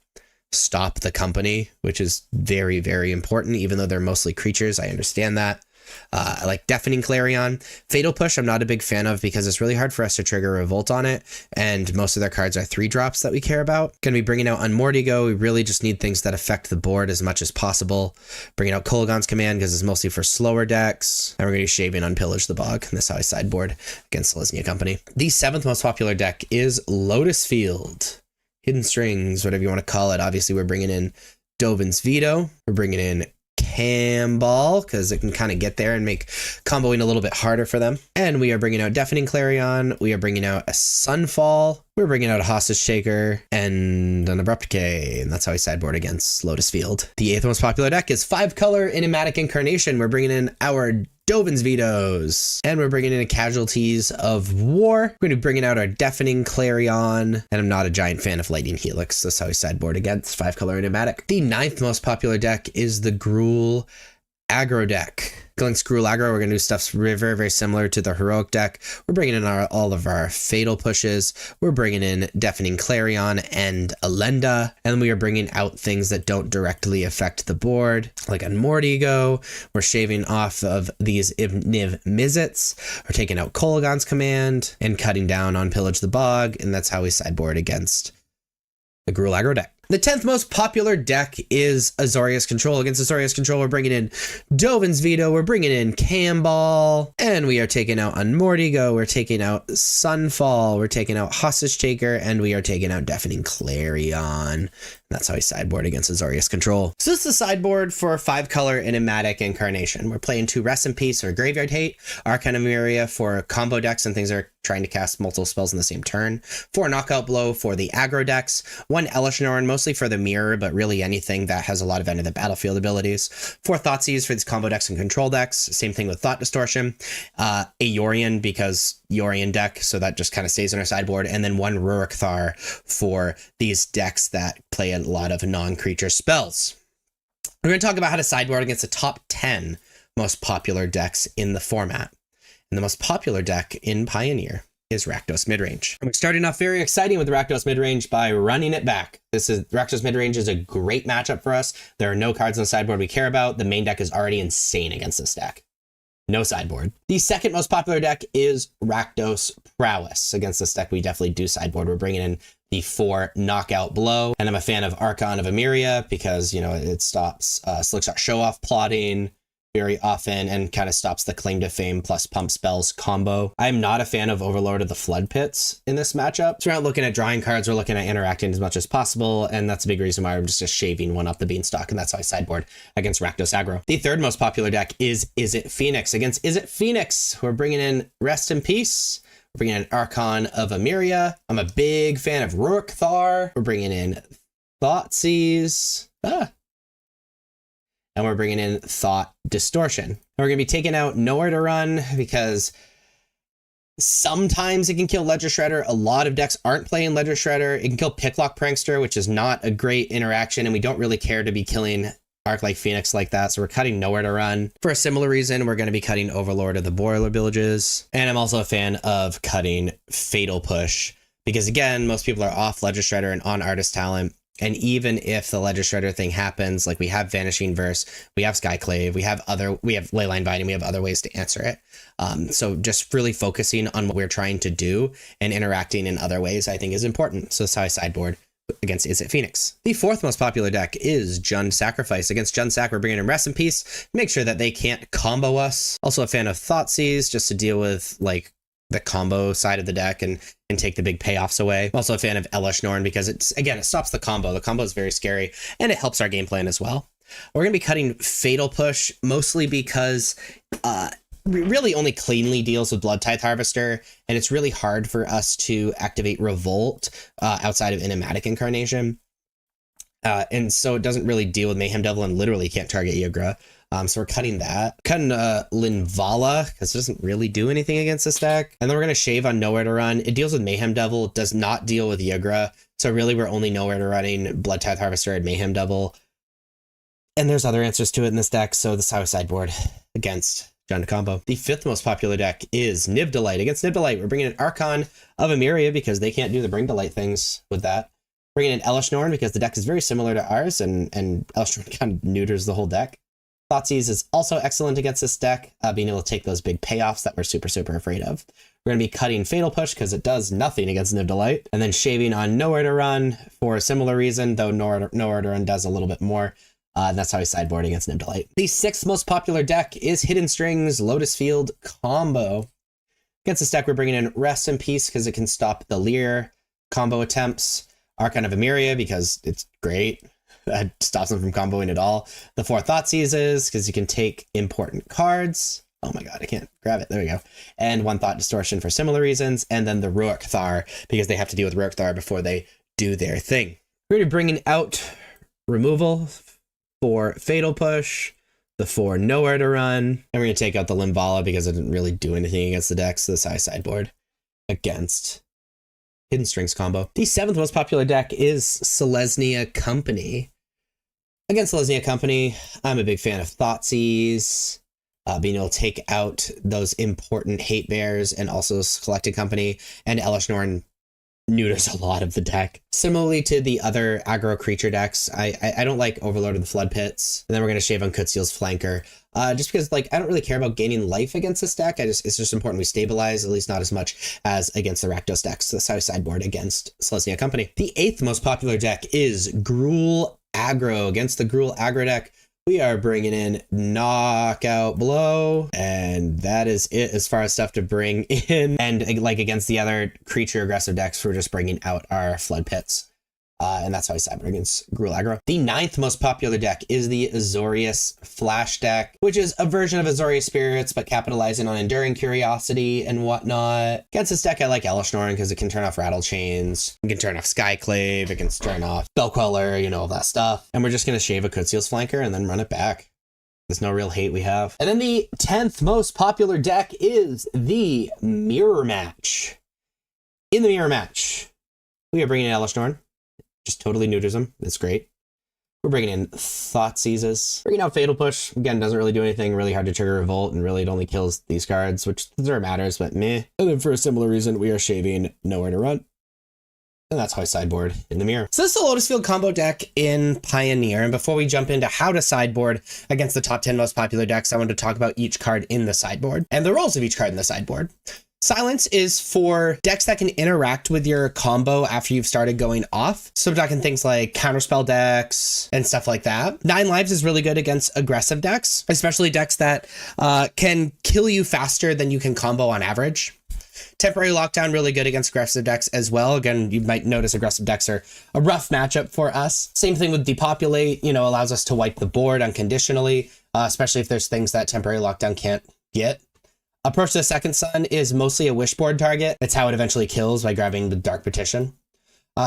[SPEAKER 1] stop the company, which is very, very important, even though they're mostly creatures. I understand that. I like Deafening Clarion. Fatal Push I'm not a big fan of because it's really hard for us to trigger Revolt on it, and most of their cards are 3-drops that we care about. Gonna be bringing out Unmoored Ego. We really just need things that affect the board as much as possible. Bringing out Kolaghan's Command because it's mostly for slower decks. And we're gonna be shaving on Pillage the Bog, and that's how I sideboard against Selesnya Company. The seventh most popular deck is Lotus Field. Hidden Strings, whatever you want to call it. Obviously we're bringing in Dovin's Veto. We're bringing in Camball because it can kind of get there and make comboing a little bit harder for them. And we are bringing out Deafening Clarion. We are bringing out a Sunfall. We're bringing out a Hostage Shaker and an Abrupt Decay, and that's how I sideboard against Lotus Field. The eighth most popular deck is 5-color Enigmatic Incarnation. We're bringing in our Dovin's Vetoes, and we're bringing in Casualties of War. We're going to be bringing out our Deafening Clarion, and I'm not a giant fan of Lightning Helix. That's how I sideboard against 5-color Enigmatic. The ninth most popular deck is the Gruul Aggro deck. Against Gruul Aggro, we're going to do stuff very, very similar to the Heroic deck. We're bringing in all of our Fatal Pushes. We're bringing in Deafening Clarion and Elenda. And then we are bringing out things that don't directly affect the board, like Unmoored Ego. We're shaving off of these Niv-Mizzets. We're taking out Kolaghan's Command and cutting down on Pillage the Bog. And that's how we sideboard against the Gruul Aggro deck. The 10th most popular deck is Azorius Control. Against Azorius Control, we're bringing in Dovin's Veto, we're bringing in Camball, and we are taking out Unmortigo, we're taking out Sunfall, we're taking out Hostage Taker, and we are taking out Deafening Clarion. That's how we sideboard against Azorius Control. So this is the sideboard for 5-color Enigmatic Incarnation. We're playing 2 Rest in Peace or Graveyard Hate, Arcana of Myria for combo decks and things that are trying to cast multiple spells in the same turn, 4 Knockout Blow for the aggro decks, 1 Elish Norn, mostly for the mirror, but really anything that has a lot of end of the battlefield abilities, 4 Thoughtseize for these combo decks and control decks, same thing with Thought Distortion, a Yorion because Yorion deck, so that just kind of stays on our sideboard, and then 1 Rurik Thar for these decks that play a lot of non-creature spells. We're going to talk about how to sideboard against the top 10 most popular decks in the format. And the most popular deck in Pioneer is Rakdos Midrange. And we're starting off very exciting with Rakdos Midrange by running it back. Rakdos Midrange is a great matchup for us. There are no cards on the sideboard we care about. The main deck is already insane against this deck. No sideboard. The second most popular deck is Rakdos Prowess. Against this deck, we definitely do sideboard. We're bringing in the 4 Knockout Blow. And I'm a fan of Archon of Emeria because, you know, it stops Slickshot Show-Off plotting very often and kind of stops the Claim to Fame plus Pump Spells combo. I'm not a fan of Overlord of the Flood Pits in this matchup. So we're not looking at drawing cards, we're looking at interacting as much as possible, and that's a big reason why I'm just shaving one off the beanstalk, and that's how I sideboard against Rakdos aggro. The third most popular deck is It Phoenix. Against It Phoenix, we're bringing in Rest in Peace, we're bringing in Archon of Emeria. I'm a big fan of Rurik Thar. We're bringing in Thoughtseize. And we're bringing in Thought Distortion. And we're going to be taking out Nowhere to Run because sometimes it can kill Ledger Shredder. A lot of decks aren't playing Ledger Shredder. It can kill Picklock Prankster, which is not a great interaction, and we don't really care to be killing Arc-like Phoenix like that, so we're cutting Nowhere to Run. For a similar reason, we're going to be cutting Overlord of the Boiler Villages. And I'm also a fan of cutting Fatal Push because, again, most people are off Ledger Shredder and on Artist Talent. And even if the Ledger Shredder thing happens, like we have Vanishing Verse, we have Skyclave, we have Leyline Binding, we have other ways to answer it. So just really focusing on what we're trying to do and interacting in other ways, I think is important. So that's how I sideboard against It Phoenix. The fourth most popular deck is Jund Sacrifice. Against Jund Sac, we're bringing in Rest in Peace, make sure that they can't combo us. Also a fan of Thoughtseize, just to deal with like the combo side of the deck and take the big payoffs away. I'm also a fan of Elish Norn because it stops the combo. The combo is very scary and it helps our game plan as well. We're going to be cutting Fatal Push mostly because really only cleanly deals with Blood Tithe Harvester, and it's really hard for us to activate Revolt outside of Enigmatic Incarnation. And so it doesn't really deal with Mayhem Devil and literally can't target Ygra. So we're cutting that. Cutting Linvala, because it doesn't really do anything against this deck. And then we're going to shave on Nowhere to Run. It deals with Mayhem Devil, it does not deal with Ygra. So really we're only Nowhere to Running Blood Tithe Harvester and Mayhem Devil. And there's other answers to it in this deck, so this is how I sideboard against Jund combo. The fifth most popular deck is Niv Delight. Against Niv Delight, we're bringing in Archon of Emeria because they can't do the Bring Delight things with that. Bringing in Elish Norn because the deck is very similar to ours, and Elish Norn kind of neuters the whole deck. Thoughtseize is also excellent against this deck, being able to take those big payoffs that we're super, super afraid of. We're going to be cutting Fatal Push because it does nothing against Niv Delight, and then shaving on Nowhere to Run for a similar reason, though Nowhere to Run does a little bit more. And that's how I sideboard against Niv Delight. The sixth most popular deck is Hidden Strings Lotus Field Combo. Against this deck, we're bringing in Rest in Peace because it can stop the Leer combo attempts. Archon of Emeria because it's great. That stops them from comboing at all. The 4 Thoughtseizes because you can take important cards. Oh my god, I can't grab it. There we go. And 1 Thought Distortion for similar reasons. And then the Rurik Thar because they have to deal with Rurik Thar before they do their thing. We're going to be bringing out removal for Fatal Push, the 4 Nowhere to Run, and we're going to take out the Linvala because it didn't really do anything against the deck, so this is how I sideboard against Hidden Strings combo. The 7th most popular deck is Selesnya Company. Against Selesnya Company, I'm a big fan of Thoughtseize, being able to take out those important Hate Bears and also Collected Company, and Elish Norn neuters a lot of the deck. Similarly to the other aggro creature decks, I don't like Overlord of the Flood Pits. And then we're going to shave on Kutziel's Flanker. Just because like I don't really care about gaining life against this deck. It's just important we stabilize, at least not as much as against the Rakdos decks. So that's how I sideboard against Selesnya Company. The 8th most popular deck is Gruul Aggro. Against the Gruul Aggro deck, we are bringing in Knockout Blow, and that is it as far as stuff to bring in. And like against the other creature aggressive decks, we're just bringing out our Flood Pits. And that's how I sideboard against Gruul Aggro. The 9th most popular deck is the Azorius Flash deck, which is a version of Azorius Spirits, but capitalizing on Enduring Curiosity and whatnot. Against this deck, I like Elishnorn because it can turn off Rattle Chains, it can turn off Skyclave, it can turn off Spellqueller, you know, all that stuff. And we're just going to shave a Kutziel's Flanker and then run it back. There's no real hate we have. And then the 10th most popular deck is the Mirror Match. In the Mirror Match, we are bringing in Elishnorn. Just totally neuters them. That's great. We're bringing in Thoughtseizes. Bringing out Fatal Push. Again, doesn't really do anything. Really hard to trigger Revolt, and really it only kills these cards, which sort matters, but meh. And then for a similar reason, we are shaving Nowhere to Run. And that's how I sideboard in the mirror. So this is a Lotus Field combo deck in Pioneer. And before we jump into how to sideboard against the top 10 most popular decks, I wanted to talk about each card in the sideboard and the roles of each card in the sideboard. Silence is for decks that can interact with your combo after you've started going off. So I'm talking things like counterspell decks and stuff like that. 9 lives is really good against aggressive decks, especially decks that can kill you faster than you can combo on average. Temporary Lockdown, really good against aggressive decks as well. Again, you might notice aggressive decks are a rough matchup for us. Same thing with Depopulate, you know, allows us to wipe the board unconditionally, especially if there's things that Temporary Lockdown can't get. Approach to the Second Sun is mostly a wishboard target. That's how it eventually kills, by grabbing the Dark Petition.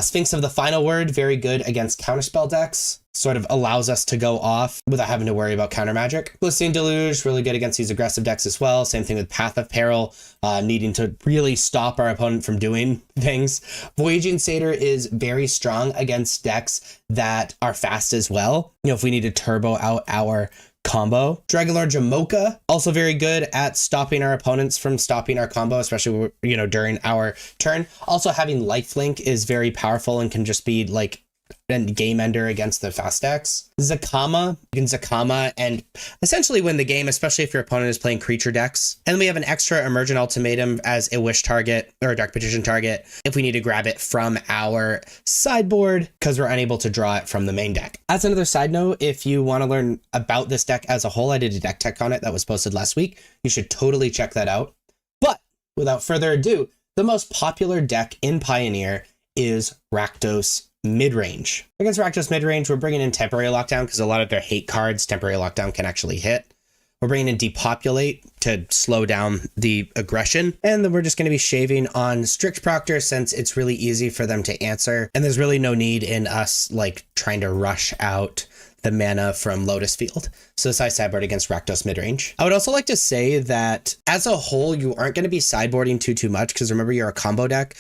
[SPEAKER 1] Sphinx of the Final Word, very good against counterspell decks. Sort of allows us to go off without having to worry about counter magic. Blissing Deluge, really good against these aggressive decks as well. Same thing with Path of Peril, needing to really stop our opponent from doing things. Voyaging Satyr is very strong against decks that are fast as well. You know, if we need to turbo out our combo. Dragonlord Jamoka, also very good at stopping our opponents from stopping our combo, especially, you know, during our turn. Also having Lifelink is very powerful and can just be like a game ender against the fast decks. Zakama, you can Zakama and essentially win the game, especially if your opponent is playing creature decks. And then we have an extra Emergent Ultimatum as a wish target or a Dark Petition target if we need to grab it from our sideboard because we're unable to draw it from the main deck. As another side note, if you want to learn about this deck as a whole, I did a deck tech on it that was posted last week. You should totally check that out. But without further ado, the most popular deck in Pioneer is Rakdos Midrange. Against Rakdos Midrange, we're bringing in Temporary Lockdown because a lot of their hate cards, Temporary Lockdown can actually hit. We're bringing in Depopulate to slow down the aggression. And then we're just going to be shaving on Strict Proctor since it's really easy for them to answer. And there's really no need in us like trying to rush out the mana from Lotus Field. So this I sideboard against Rakdos Midrange. I would also like to say that as a whole, you aren't going to be sideboarding too much because remember, you're a combo deck.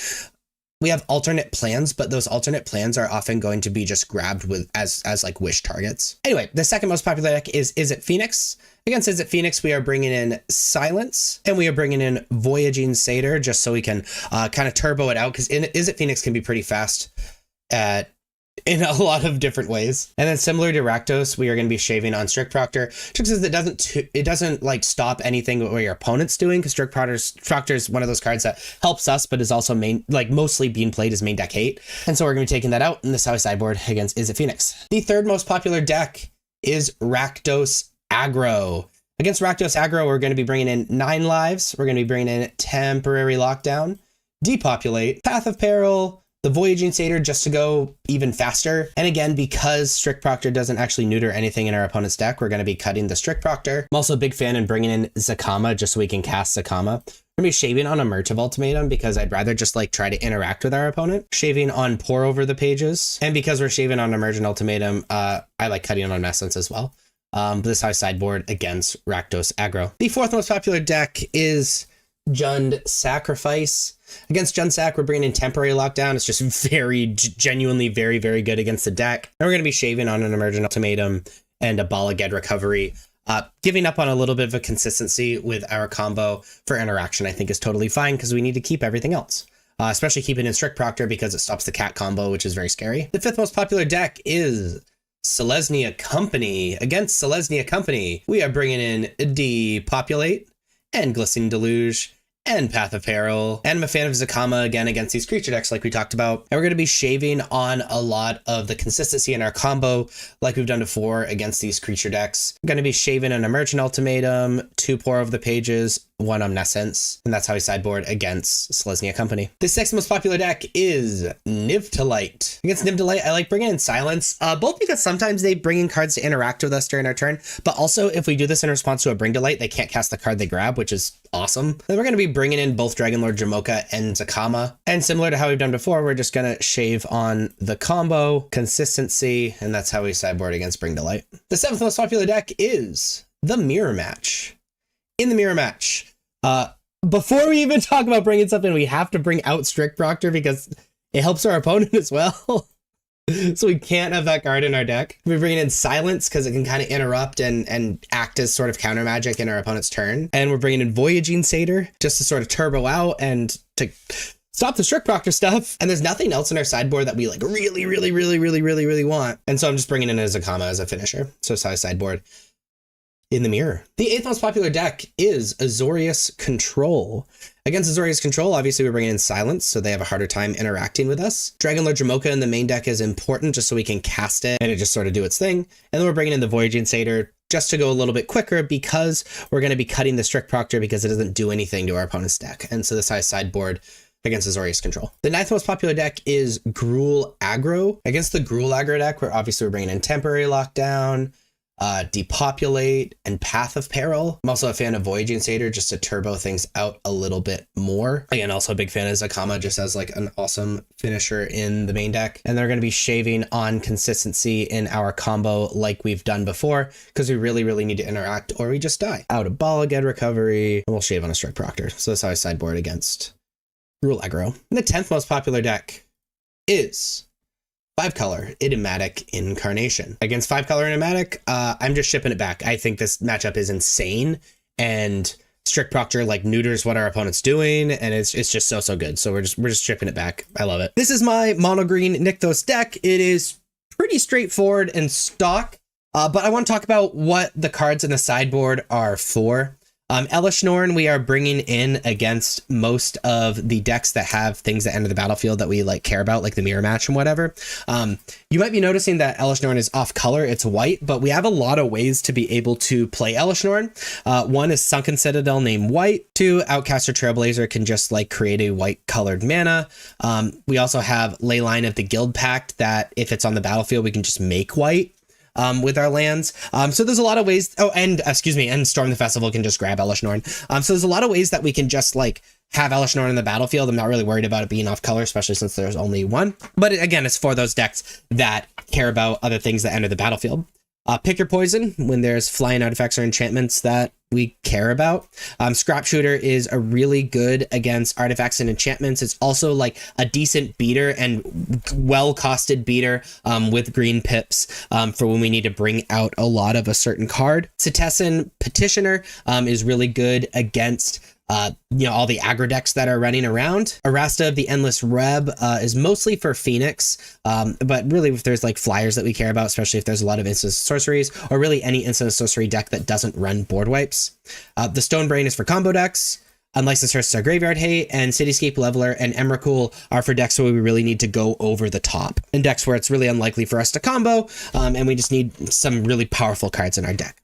[SPEAKER 1] We have alternate plans, but those alternate plans are often going to be just grabbed with as like wish targets. Anyway, the second most popular deck is It Phoenix? Against Is It Phoenix, we are bringing in Silence and we are bringing in Voyaging Satyr just so we can kind of turbo it out because Is It Phoenix can be pretty fast in a lot of different ways. And then similar to Rakdos, we are going to be shaving on Strict Proctor. Just because it doesn't like stop anything what your opponent's doing, because Strict Proctor is one of those cards that helps us, but is also mostly being played as main deck hate. And so we're going to be taking that out, and this is how I sideboard against Is It Phoenix. The third most popular deck is Rakdos Aggro. Against Rakdos Aggro, we're going to be bringing in 9 lives. We're going to be bringing in Temporary Lockdown, Depopulate, Path of Peril, the Voyaging Satyr just to go even faster. And again, because Strict Proctor doesn't actually neuter anything in our opponent's deck, we're going to be cutting the Strict Proctor. I'm also a big fan in bringing in Zakama just so we can cast Zakama. I'm going to be shaving on Emergent Ultimatum because I'd rather just like try to interact with our opponent. Shaving on Pour Over the Pages. And because we're shaving on Emergent Ultimatum, I like cutting on Essence as well. But this is how I sideboard against Rakdos Aggro. The fourth most popular deck is Jund Sacrifice. Against Jund Sac, we're bringing in Temporary Lockdown. It's just genuinely very, very good against the deck. And we're going to be shaving on an Emergent Ultimatum and a Bala Ged Recovery. Giving up on a little bit of a consistency with our combo for interaction, I think is totally fine because we need to keep everything else. especially keeping in Strict Proctor because it stops the cat combo, which is very scary. The 5th most popular deck is Selesnya Company. Against Selesnya Company, we are bringing in Depopulate and Glistening Deluge and Path of Peril. And I'm a fan of Zakama again against these creature decks like we talked about. And we're going to be shaving on a lot of the consistency in our combo like we've done before against these creature decks. I'm going to be shaving an Emergent Ultimatum, 2 Pour Over the Pages, 1 Omniscience, and that's how we sideboard against Selesnya Company. The 6th most popular deck is Niv-to-Light. Against Niv-to-Light, I like bringing in Silence, both because sometimes they bring in cards to interact with us during our turn, but also if we do this in response to a Bring to Light, they can't cast the card they grab, which is awesome. Then we're going to be bringing in both Dragonlord Jamoka and Zakama, and similar to how we've done before, we're just going to shave on the combo, consistency, and that's how we sideboard against Bring to Light. The 7th most popular deck is the Mirror Match. In the Mirror Match, before we even talk about bringing something, we have to bring out Strict Proctor because it helps our opponent as well. So we can't have that card in our deck. We're bringing in Silence because it can kind of interrupt and act as sort of counter magic in our opponent's turn. And we're bringing in Voyaging Satyr just to sort of turbo out and to stop the Strict Proctor stuff. And there's nothing else in our sideboard that we like really want. And so I'm just bringing in a Zakama as a finisher. So it's how I sideboard in the mirror. The 8th most popular deck is Azorius Control. Against Azorius Control, obviously we're bringing in Silence, so they have a harder time interacting with us. Dragonlord Jamoka in the main deck is important just so we can cast it and it just sort of do its thing. And then we're bringing in the Voyaging Satyr just to go a little bit quicker because we're going to be cutting the Strict Proctor because it doesn't do anything to our opponent's deck. And so this is sideboard against Azorius Control. The 9th most popular deck is Gruul Aggro. Against the Gruul Aggro deck, we're bringing in Temporary Lockdown, Depopulate, and Path of Peril. I'm also a fan of Voyaging Satyr just to turbo things out a little bit more. Again, also a big fan of Zakama just as like an awesome finisher in the main deck. And they're going to be shaving on consistency in our combo like we've done before because we really need to interact or we just die. Out of Ball, get recovery, and we'll shave on a Strict Proctor. So that's how I sideboard against Gruul Aggro. And the 10th most popular deck is 5-color Idiomatic Incarnation. Against 5-color Idiomatic, I'm just shipping it back. I think this matchup is insane, and Strict Proctor like neuters what our opponent's doing, and it's just so good. So we're just shipping it back. I love it. This is my mono green Nykthos deck. It is pretty straightforward and stock, but I want to talk about what the cards in the sideboard are for. Elesh Norn we are bringing in against most of the decks that have things that enter the battlefield that we like care about, like the Mirror Match and whatever. You might be noticing that Elesh Norn is off color, it's white, but we have a lot of ways to be able to play Elesh Norn. One is Sunken Citadel named White. 2, Outcaster Trailblazer can just like create a white colored mana. We also have Leyline of the Guild Pact that if it's on the battlefield, we can just make white with our lands. So there's a lot of ways. Oh, and and Storm the Festival can just grab Elesh Norn. So there's a lot of ways that we can just like have Elesh Norn in the battlefield. I'm not really worried about it being off color, especially since there's only one. But again, it's for those decks that care about other things that enter the battlefield. Pick your poison when there's flying artifacts or enchantments that we care about. Scrap Shooter is a really good against artifacts and enchantments. It's also like a decent beater and well-costed beater with green pips for when we need to bring out a lot of a certain card. Cetessan Petitioner is really good against all the aggro decks that are running around. Arasta of the Endless Reb is mostly for Phoenix, but really if there's like flyers that we care about, especially if there's a lot of instant sorceries or really any instant sorcery deck that doesn't run board wipes. The Stone Brain is for combo decks. Unlicensed Hearths are Graveyard Hate, and Cityscape Leveler and Emrakul are for decks where we really need to go over the top, and decks where it's really unlikely for us to combo, and we just need some really powerful cards in our deck.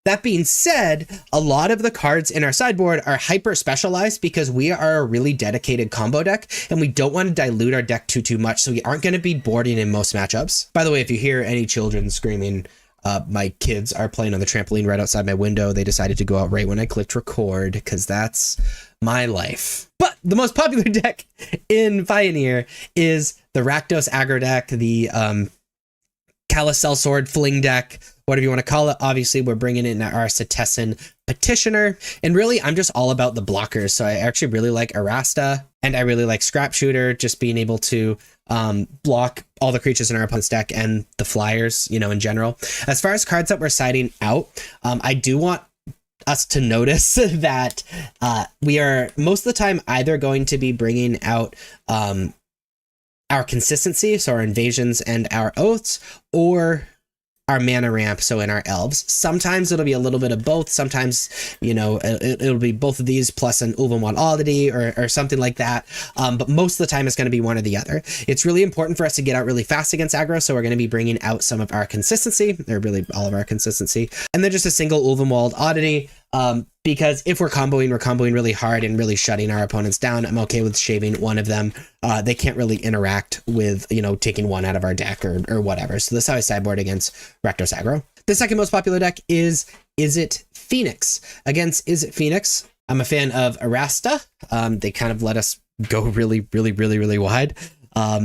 [SPEAKER 1] That being said, a lot of the cards in our sideboard are hyper specialized because we are a really dedicated combo deck and we don't want to dilute our deck too much, so we aren't going to be boarding in most matchups. By the way, if you hear any children screaming, my kids are playing on the trampoline right outside my window. They decided to go out right when I clicked record because that's my life. But the most popular deck in Pioneer is the Rakdos aggro deck, the Callous Sellsword Fling deck, whatever you want to call it. Obviously, we're bringing in our Cetessan Petitioner, and really, I'm just all about the blockers. So I actually really like Arasta, and I really like Scrap Shooter, just being able to block all the creatures in our opponent's deck and the flyers, in general. As far as cards that we're siding out, I do want us to notice that we are most of the time either going to be bringing out our consistency, so our invasions and our oaths, or our mana ramp, so in our elves. Sometimes it'll be a little bit of both. Sometimes, you know, it'll be both of these plus an Ulvenwald oddity or something like that. But most of the time it's going to be one or the other. It's really important for us to get out really fast against aggro, so we're going to be bringing out some of our consistency, or really all of our consistency, and then just a single Ulvenwald oddity. Because if we're comboing really hard and really shutting our opponents down, I'm okay with shaving one of them. They can't really interact with, you know, taking one out of our deck or whatever. So that's how I sideboard against Rakdos aggro. The second most popular deck is Izzet Phoenix. Against Izzet Phoenix, I'm a fan of Arasta. They kind of let us go really wide.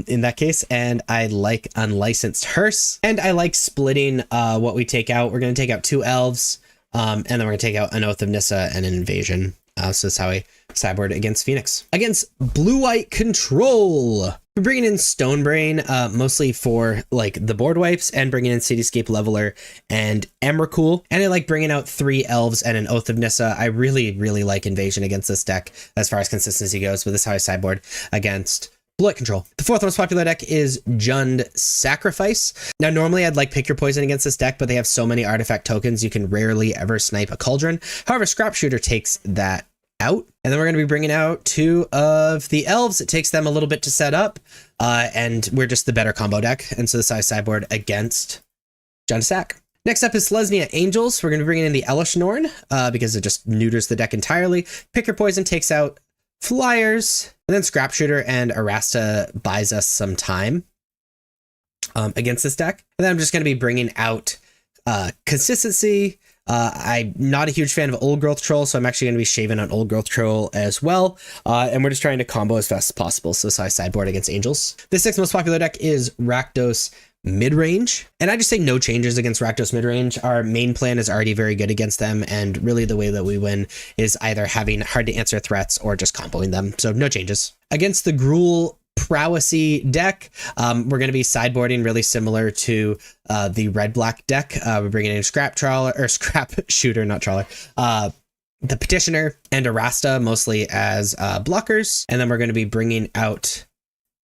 [SPEAKER 1] In that case, and I like Unlicensed Hearse, and I like splitting what we take out. We're going to take out 2 elves. And then we're going to take out an Oath of Nissa and an Invasion. So that's how I sideboard against Phoenix. Against Blue-White Control, we're bringing in Stonebrain, mostly for like the board wipes, and bringing in Cityscape Leveler and Emrakul. And I like bringing out 3 elves and an Oath of Nissa. I really like Invasion against this deck as far as consistency goes, but this is how I sideboard against Blue-White Control. The fourth most popular deck is Jund Sacrifice. Now, normally I'd like Pick Your Poison against this deck, but they have so many artifact tokens, you can rarely ever snipe a Cauldron. However, Scrap Shooter takes that out. And then we're going to be bringing out 2 of the elves. It takes them a little bit to set up, and we're just the better combo deck. And so this is how I sideboard against Jund Sac. Next up is Selesnya Angels. We're going to be bringing in the Elesh Norn, because it just neuters the deck entirely. Pick Your Poison takes out flyers, and then Scrap Shooter and Arasta buys us some time against this deck. And then I'm just going to be bringing out consistency. I'm not a huge fan of Old Growth Troll, so I'm actually going to be shaving on Old Growth Troll as well. And we're just trying to combo as fast as possible, so I sideboard against Angels. The sixth most popular deck is Rakdos Midrange, and I just say no changes against Rakdos Midrange. Our main plan is already very good against them, and really the way that we win is either having hard to answer threats or just comboing them, so no changes. Against the Gruul Prowessy deck, we're going to be sideboarding really similar to the red-black deck. We're bringing in Scrap Shooter, not Trawler, the Petitioner, and Arasta mostly as blockers, and then we're going to be bringing out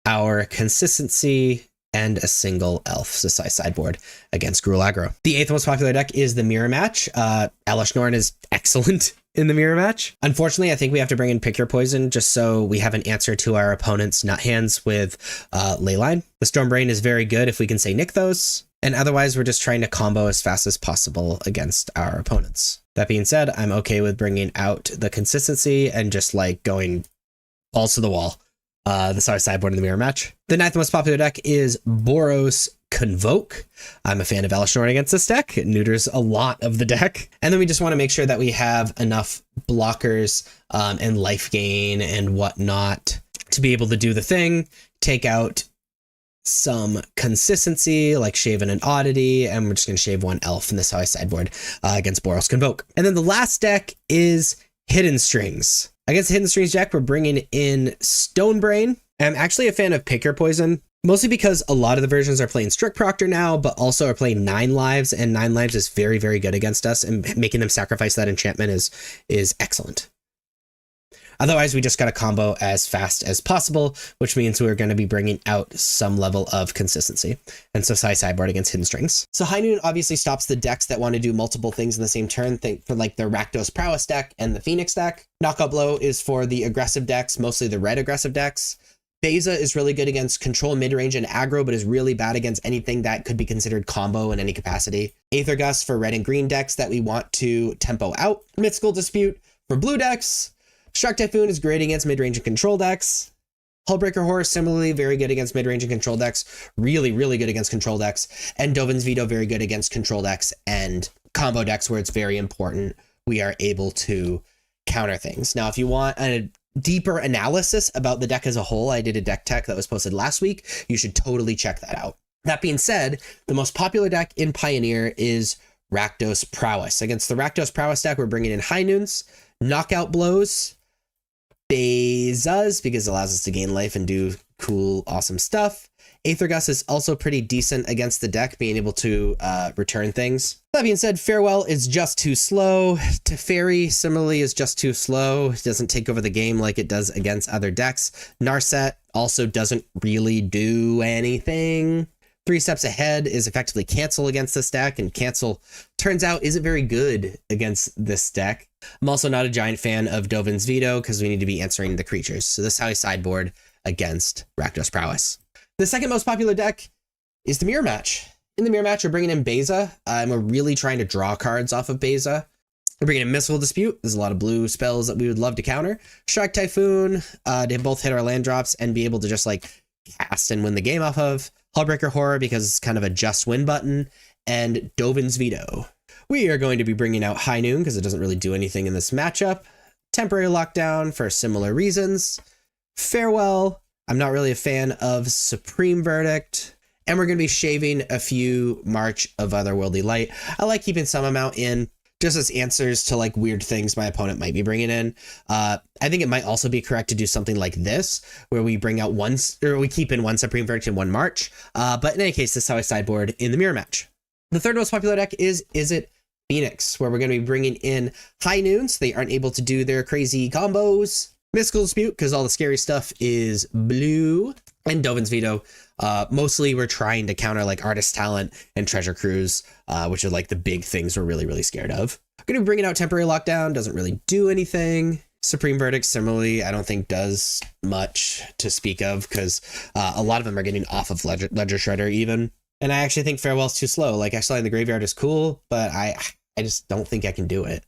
[SPEAKER 1] our consistency and a single elf, so I sideboard against Gruul aggro. The eighth most popular deck is the Mirror Match. Elesh Norn is excellent in the Mirror Match. Unfortunately, I think we have to bring in Pick Your Poison just so we have an answer to our opponent's nut hands with Leyline. The Stormbrain is very good if we can say Nykthos, and otherwise we're just trying to combo as fast as possible against our opponents. That being said, I'm okay with bringing out the consistency and just like going balls to the wall. That's how I sideboard in the Mirror Match. The ninth most popular deck is Boros Convoke. I'm a fan of Elesh Norn against this deck. It neuters a lot of the deck. And then we just want to make sure that we have enough blockers and life gain and whatnot to be able to do the thing, take out some consistency, like shaving an oddity, and we're just going to shave 1 elf, and this is how I sideboard against Boros Convoke. And then the last deck is Hidden Strings. Against the Hidden Strings deck, we're bringing in Stonebrain. I'm actually a fan of Pick Your Poison, mostly because a lot of the versions are playing Strict Proctor now, but also are playing 9 lives, and 9 lives is very good against us, and making them sacrifice that enchantment is excellent. Otherwise, we just got to combo as fast as possible, which means we're going to be bringing out some level of consistency. And so sideboard against Hidden Strings. So High Noon obviously stops the decks that want to do multiple things in the same turn. Think for like the Rakdos Prowess deck and the Phoenix deck. Knockout Blow is for the aggressive decks, mostly the red aggressive decks. Beza is really good against control, mid-range, and aggro, but is really bad against anything that could be considered combo in any capacity. Aether Gust for red and green decks that we want to tempo out. Mythical Dispute for blue decks. Shark Typhoon is great against mid-range and control decks. Hullbreaker Horror, similarly very good against mid-range and control decks. Really good against control decks. And Dovin's Veto, very good against control decks and combo decks where it's very important we are able to counter things. Now, if you want a deeper analysis about the deck as a whole, I did a deck tech that was posted last week. You should totally check that out. That being said, the most popular deck in Pioneer is Rakdos Prowess. Against the Rakdos Prowess deck, we're bringing in High Noons, Knockout Blows, Bezas, because it allows us to gain life and do cool, awesome stuff, Aethergust is also pretty decent against the deck, being able to return things. That being said, Farewell is just too slow. Teferi, similarly, is just too slow. It doesn't take over the game like it does against other decks. Narset also doesn't really do anything. 3 Steps Ahead is effectively Cancel against this deck, and Cancel, turns out, isn't very good against this deck. I'm also not a giant fan of Dovin's Veto because we need to be answering the creatures. So this is how I sideboard against Rakdos Prowess. The second most popular deck is the Mirror Match. In the Mirror Match, we're bringing in Beza, and we're really trying to draw cards off of Beza. We're bringing in Mystical Dispute. There's a lot of blue spells that we would love to counter. Shark Typhoon, to both hit our land drops and be able to just like cast and win the game off of. Hullbreaker Horror because it's kind of a just win button, and Dovin's Veto. We are going to be bringing out High Noon because it doesn't really do anything in this matchup. Temporary Lockdown for similar reasons. Farewell. I'm not really a fan of Supreme Verdict. And we're going to be shaving a few March of Otherworldly Light. I like keeping some amount in just as answers to like weird things my opponent might be bringing in. I think it might also be correct to do something like this, where we bring out we keep in 1 Supreme Verdict and 1 March. But in any case, this is how I sideboard in the Mirror Match. The third most popular deck is It Phoenix, where we're going to be bringing in High Noon, so they aren't able to do their crazy combos. Mystical Dispute, because all the scary stuff is blue. And Dovin's Veto. Mostly we're trying to counter like Artist Talent and Treasure Cruise, which are like the big things we're really, really scared of. I'm going to be bringing out Temporary Lockdown. Doesn't really do anything. Supreme Verdict, similarly, I don't think does much to speak of because a lot of them are getting off of Ledger Shredder even. And I actually think Farewell's too slow. Like Exile in the Graveyard is cool, but I just don't think I can do it.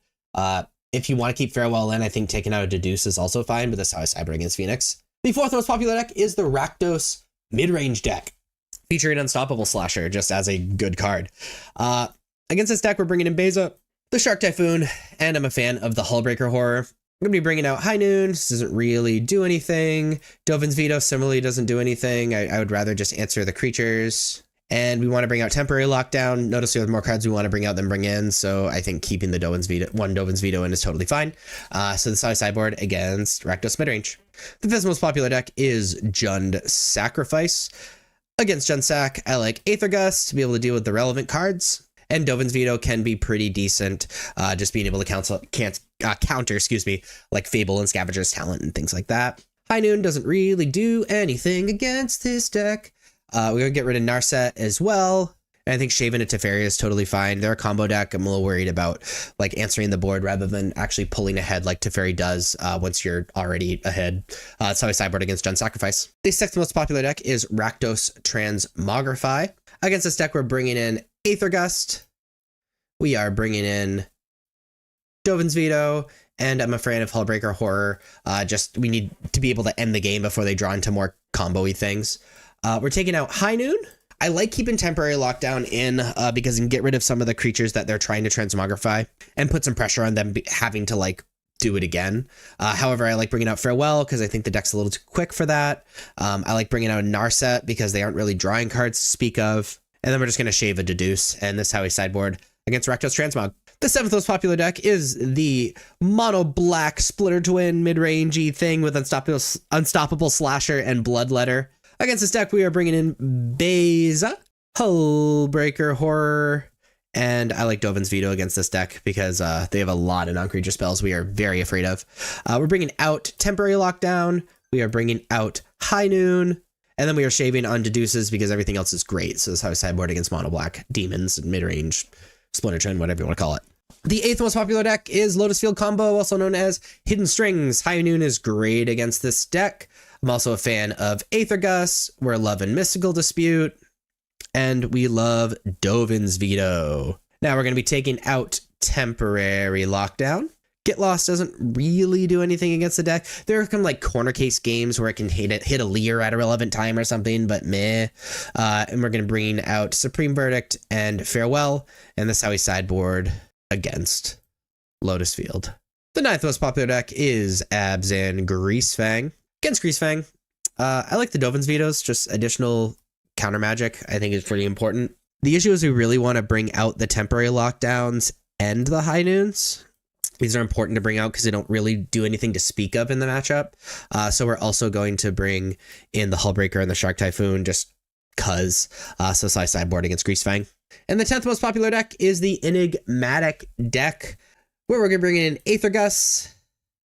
[SPEAKER 1] If you want to keep Farewell in, I think taking out a Deduce is also fine, but that's how I sideboard against Phoenix. The fourth most popular deck is the Rakdos Midrange deck, featuring Unstoppable Slasher just as a good card. Against this deck, we're bringing in Beza, the Shark Typhoon, and I'm a fan of the Hullbreaker Horror. I'm going to be bringing out High Noon. This doesn't really do anything. Dovin's Veto similarly doesn't do anything. I would rather just answer the creatures. And we want to bring out Temporary Lockdown. Notice we have more cards we want to bring out than bring in, so I think keeping the Dovin's Veto in is totally fine. So this is how I sideboard against Rakdos Midrange. The fifth most popular deck is Jund Sacrifice. Against Jund Sac, I like Aethergust to be able to deal with the relevant cards, and Dovin's Veto can be pretty decent, just being able to counter, like Fable and Scavenger's Talent and things like that. High Noon doesn't really do anything against this deck. We're going to get rid of Narset as well. And I think Shaven and Teferi is totally fine. They're a combo deck. I'm a little worried about like answering the board rather than actually pulling ahead like Teferi does once you're already ahead. That's how I sideboard against Jund Sacrifice. The sixth most popular deck is Rakdos Transmogrify. Against this deck, we're bringing in Aethergust. We are bringing in Dovin's Veto. And I'm a fan of Hullbreaker Horror. We need to be able to end the game before they draw into more combo-y things. We're taking out High Noon. I like keeping Temporary Lockdown in because you can get rid of some of the creatures that they're trying to transmogrify and put some pressure on them having to like do it again. However, I like bringing out Farewell because I think the deck's a little too quick for that. I like bringing out Narset because they aren't really drawing cards to speak of. And then we're just going to shave a Deduce, and this is how we sideboard against Rakdos Transmog. The seventh most popular deck is the mono black Splitter Twin mid-rangey thing with Unstoppable Slasher and Bloodletter. Against this deck, we are bringing in Beza, Hullbreaker Horror, and I like Dovin's Veto against this deck because they have a lot of non-creature spells we are very afraid of. We're bringing out Temporary Lockdown, we are bringing out High Noon, and then we are shaving on Deduces because everything else is great. So this is how I sideboard against mono black demons and mid-range Splinter Twin, whatever you want to call it. The eighth most popular deck is Lotus Field Combo, also known as Hidden Strings. High Noon is great against this deck. I'm also a fan of Aethergust. We're loving Mystical Dispute. And we love Dovin's Veto. Now we're going to be taking out Temporary Lockdown. Get Lost doesn't really do anything against the deck. There are kind of like corner case games where it can hit a Leer at a relevant time or something, but meh. And we're going to bring out Supreme Verdict and Farewell. And this is how we sideboard against Lotus Field. The ninth most popular deck is Abzan Greasefang. Against Greasefang, I like the Dovin's Vetoes, just additional counter magic I think is pretty important. The issue is we really want to bring out the Temporary Lockdowns and the High Noons. These are important to bring out because they don't really do anything to speak of in the matchup. So we're also going to bring in the Hullbreaker and the Shark Typhoon just cuz. So I sideboard against Greasefang. And the 10th most popular deck is the Enigmatic deck, where we're going to bring in Aethergus,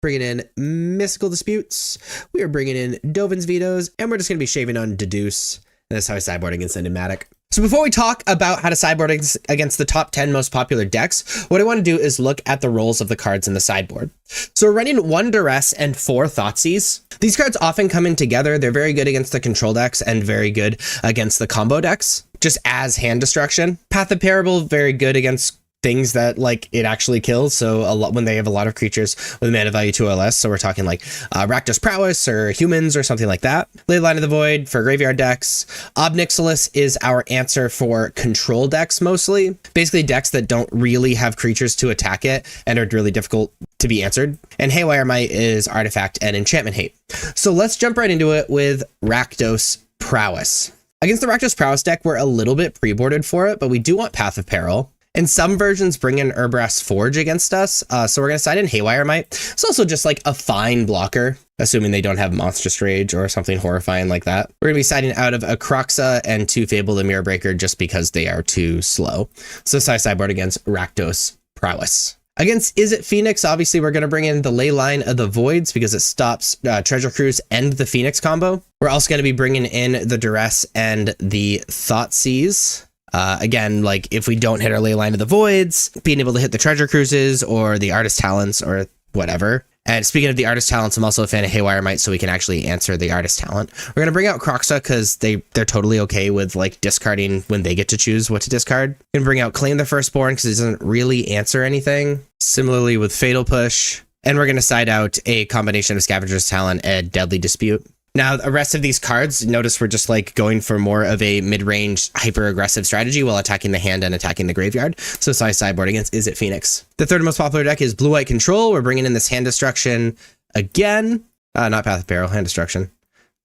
[SPEAKER 1] bringing in Mystical Disputes, we are bringing in Dovin's Vetoes, and we're just going to be shaving on Deduce. And that's how I sideboard against Enigmatic. So before we talk about how to sideboard against the top 10 most popular decks, what I want to do is look at the roles of the cards in the sideboard. So we're running 1 Duress and 4 Thoughtseize. These cards often come in together. They're very good against the control decks and very good against the combo decks, just as hand destruction. Path of Parable, very good against things that like it actually kills. So a lot when they have a lot of creatures with mana value 2 or less. So we're talking like Rakdos Prowess or humans or something like that. Leyline of the Void for graveyard decks. Ob Nixilis is our answer for control decks mostly. Basically decks that don't really have creatures to attack it and are really difficult to be answered. And Haywire Might is artifact and enchantment hate. So let's jump right into it with Rakdos Prowess. Against the Rakdos Prowess deck, we're a little bit pre-boarded for it, but we do want Path of Peril. And some versions bring in Urbrass Forge against us, so we're going to side in Haywire Might. It's also just like a fine blocker, assuming they don't have Monstrous Rage or something horrifying like that. We're going to be siding out of Acroxa and 2 Fable the Mirror Breaker just because they are too slow. So sideboard against Rakdos Prowess. Against Is It Phoenix, obviously we're going to bring in the Leyline of the Voids because it stops Treasure Cruise and the Phoenix combo. We're also going to be bringing in the Duress and the Thoughtseize. Again, like if we don't hit our Leyline of the Voids, being able to hit the Treasure Cruises or the Artist Talents or whatever. And speaking of the Artist Talents, I'm also a fan of Haywire Might, so we can actually answer the Artist Talent. We're going to bring out Croxa because they're totally okay with like discarding when they get to choose what to discard. We're going to bring out Claim the Firstborn because it doesn't really answer anything. Similarly with Fatal Push. And we're going to side out a combination of Scavenger's Talent and Deadly Dispute. Now, the rest of these cards, notice we're just like going for more of a mid-range hyper-aggressive strategy while attacking the hand and attacking the graveyard. So sideboard against Is It Phoenix. The 3rd most popular deck is Blue-White Control. We're bringing in this hand destruction again. Not Path of Peril, hand destruction.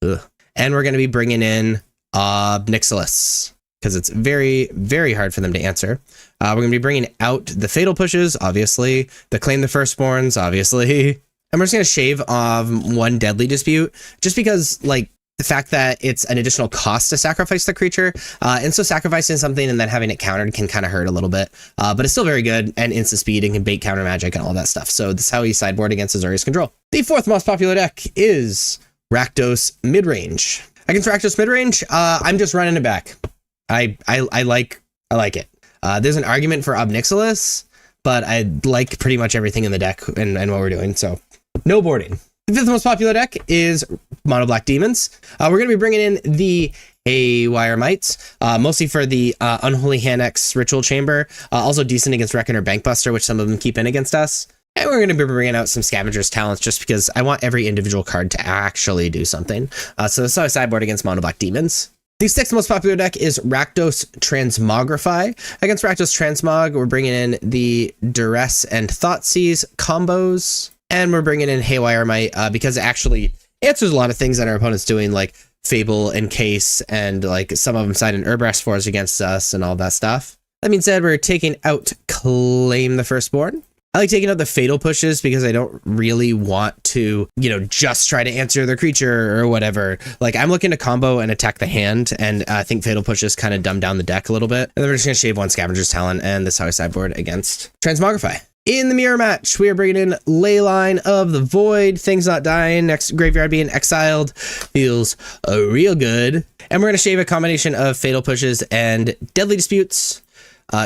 [SPEAKER 1] Ugh. And we're going to be bringing in Nixilis because it's very, very hard for them to answer. We're going to be bringing out the Fatal Pushes, obviously. The Claim the Firstborns, obviously. And we're just going to shave off 1 Deadly Dispute just because like the fact that it's an additional cost to sacrifice the creature. And so sacrificing something and then having it countered can kind of hurt a little bit, but it's still very good and instant speed and can bait counter magic and all that stuff. So this is how we sideboard against Azorius Control. The 4th most popular deck is Rakdos Midrange. Against Rakdos Midrange, I'm just running it back. I like it. There's an argument for Ob Nixilis, but I like pretty much everything in the deck and what we're doing. So no boarding. The 5th most popular deck is Mono Black Demons. We're going to be bringing in the Haywire Mites, mostly for the Unholy Hanex Ritual Chamber. Also decent against Reckoner Bankbuster, which some of them keep in against us. And we're going to be bringing out some Scavenger's Talents just because I want every individual card to actually do something. So I sideboard against Mono Black Demons. The 6th most popular deck is Rakdos Transmogrify. Against Rakdos Transmog, we're bringing in the Duress and Thoughtseize combos. And we're bringing in Haywire Might because it actually answers a lot of things that our opponent's doing, like Fable and Case, and like some of them side in Urbrass Forge against us and all that stuff. That being said, we're taking out Claim the Firstborn. I like taking out the Fatal Pushes because I don't really want to, just try to answer the creature or whatever. Like, I'm looking to combo and attack the hand, and I think Fatal Pushes kind of dumb down the deck a little bit. And then we're just going to shave 1 Scavenger's Talent, and this is how I sideboard against Transmogrify. In the mirror match, we are bringing in Leyline of the Void. Things Not Dying, next graveyard being exiled. Feels real good. And we're going to shave a combination of Fatal Pushes and Deadly Disputes,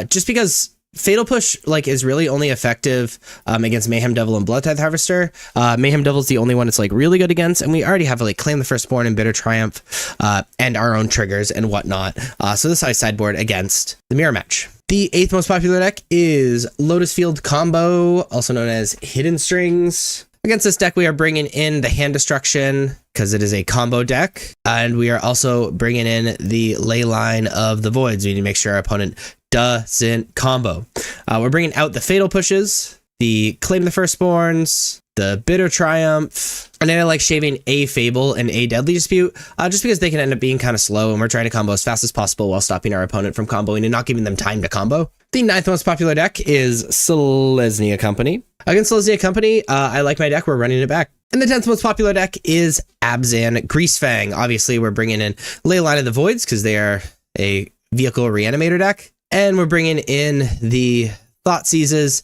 [SPEAKER 1] just because Fatal Push is really only effective against Mayhem Devil and Bloodtithe Harvester. Mayhem Devil is the only one it's really good against, and we already have Claim the Firstborn and Bitter Triumph and our own triggers and whatnot. So this is how I sideboard against the mirror match. The 8th most popular deck is Lotus Field Combo, also known as Hidden Strings. Against this deck, we are bringing in the Hand Destruction because it is a combo deck, and we are also bringing in the Leyline of the Voids. We need to make sure our opponent doesn't combo. We're bringing out the Fatal Pushes, the Claim the Firstborns, the Bitter Triumph, and then I like shaving a Fable and a Deadly Dispute, just because they can end up being kind of slow, and we're trying to combo as fast as possible while stopping our opponent from comboing and not giving them time to combo. The 9th most popular deck is Selesnya Company. Against Selesnya Company, I like my deck. We're running it back. And the 10th most popular deck is Abzan Greasefang. Obviously, we're bringing in Leyline of the Voids because they are a vehicle reanimator deck. And we're bringing in the Thought Seizes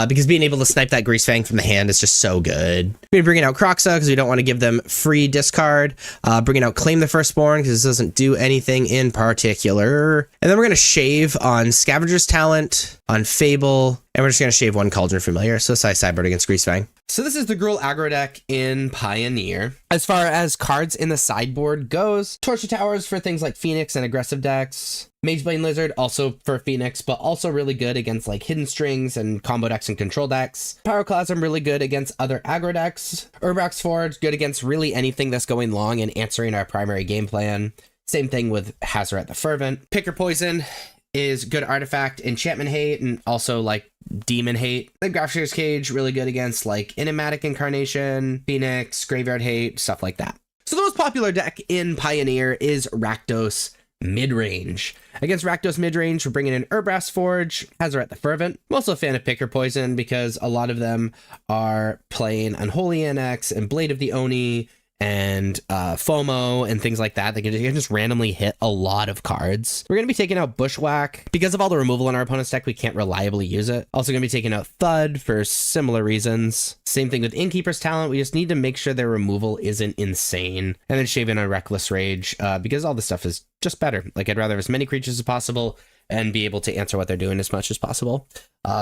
[SPEAKER 1] because being able to snipe that Greasefang from the hand is just so good. We're bringing out Croxa because we don't want to give them free discard. Bringing out Claim the Firstborn because this doesn't do anything in particular. And then we're going to shave on Scavenger's Talent, on Fable, and we're just going to shave one Cauldron Familiar. So this is Sideboard against Greasefang. So this is the Gruul aggro deck in Pioneer. As far as cards in the sideboard goes, Torch the Towers for things like Phoenix and aggressive decks. Mageblade Lizard also for Phoenix, but also really good against like Hidden Strings and combo decks and control decks. Pyroclasm really good against other aggro decks. Urbrax Forge good against really anything that's going long and answering our primary game plan. Same thing with Hazoret the Fervent. Picker Poison is good artifact, enchantment hate, and also like demon hate. The Grafshear's Cage, really good against like Enigmatic Incarnation, Phoenix, Graveyard Hate, stuff like that. So the most popular deck in Pioneer is Rakdos Midrange. Against Rakdos Midrange, we're bringing in Urbrax Forge, Hazoret the Fervent. I'm also a fan of Picker Poison because a lot of them are playing Unholy Annex and Blade of the Oni and FOMO and things like that. They can just randomly hit a lot of cards. We're going to be taking out Bushwhack. Because of all the removal in our opponent's deck, we can't reliably use it. Also going to be taking out Thud for similar reasons. Same thing with Innkeeper's Talent. We just need to make sure their removal isn't insane. And then shaving on Reckless Rage because all this stuff is just better. Like, I'd rather have as many creatures as possible and be able to answer what they're doing as much as possible.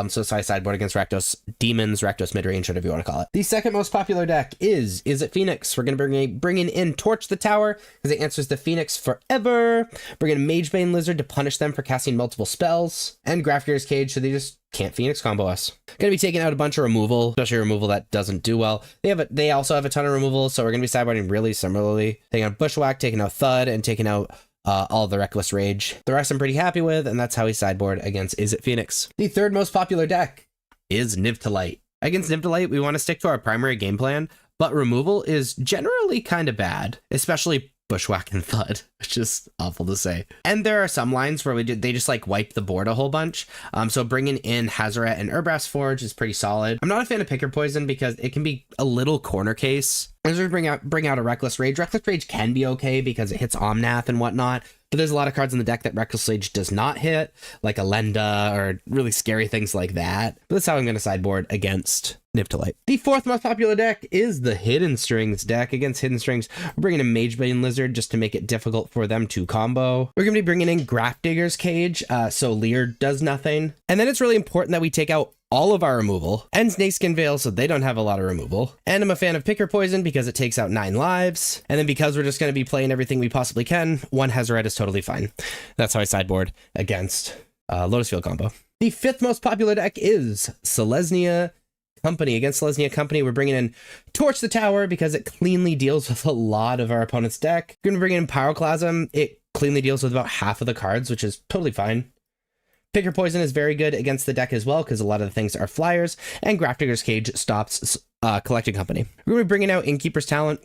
[SPEAKER 1] So sideboard against Rakdos Demons, Rakdos Midrange, whatever you want to call it. The second most popular deck is it Phoenix? We're going to bring in Torch the Tower because it answers the Phoenix forever. Bring in Magebane Lizard to punish them for casting multiple spells. And Grafgear's Cage so they just can't Phoenix combo us. Going to be taking out a bunch of removal, especially removal that doesn't do well. They also have a ton of removal, so we're going to be sideboarding really similarly. Taking out Bushwhack, taking out Thud, and taking out all the Reckless Rage. The rest I'm pretty happy with, and that's how we sideboard against Phoenix. The third most popular deck is Niv-to-Light. Against Niv-to-Light, we want to stick to our primary game plan, but removal is generally kind of bad, especially Bushwhack and Thud, which is awful to say. And there are some lines where they just like wipe the board a whole bunch. So bringing in Hazoret and Urbrax Forge is pretty solid. I'm not a fan of Picker Poison because it can be a little corner case. As we bring out a Reckless Rage. Reckless Rage can be okay because it hits Omnath and whatnot, but there's a lot of cards in the deck that Reckless Rage does not hit, like Elenda or really scary things like that. But that's how I'm going to sideboard against Niv-to-Light. The fourth most popular deck is the Hidden Strings deck. Against Hidden Strings, we're bringing in Magebane Lizard just to make it difficult for them to combo. We're going to be bringing in Grafdigger's Cage, so Leer does nothing. And then it's really important that we take out all of our removal, and Snakeskin Veil so they don't have a lot of removal. And I'm a fan of Picker Poison because it takes out 9 lives. And then because we're just going to be playing everything we possibly can, one Hazoret is totally fine. That's how I sideboard against Lotus Field combo. The fifth most popular deck is Selesnya Company. Against Selesnya Company, we're bringing in Torch the Tower because it cleanly deals with a lot of our opponent's deck. We're going to bring in Pyroclasm. It cleanly deals with about half of the cards, which is totally fine. Picker Poison is very good against the deck as well because a lot of the things are flyers, and Grafdigger's Cage stops Collecting Company. We're going to be bringing out Innkeeper's Talent.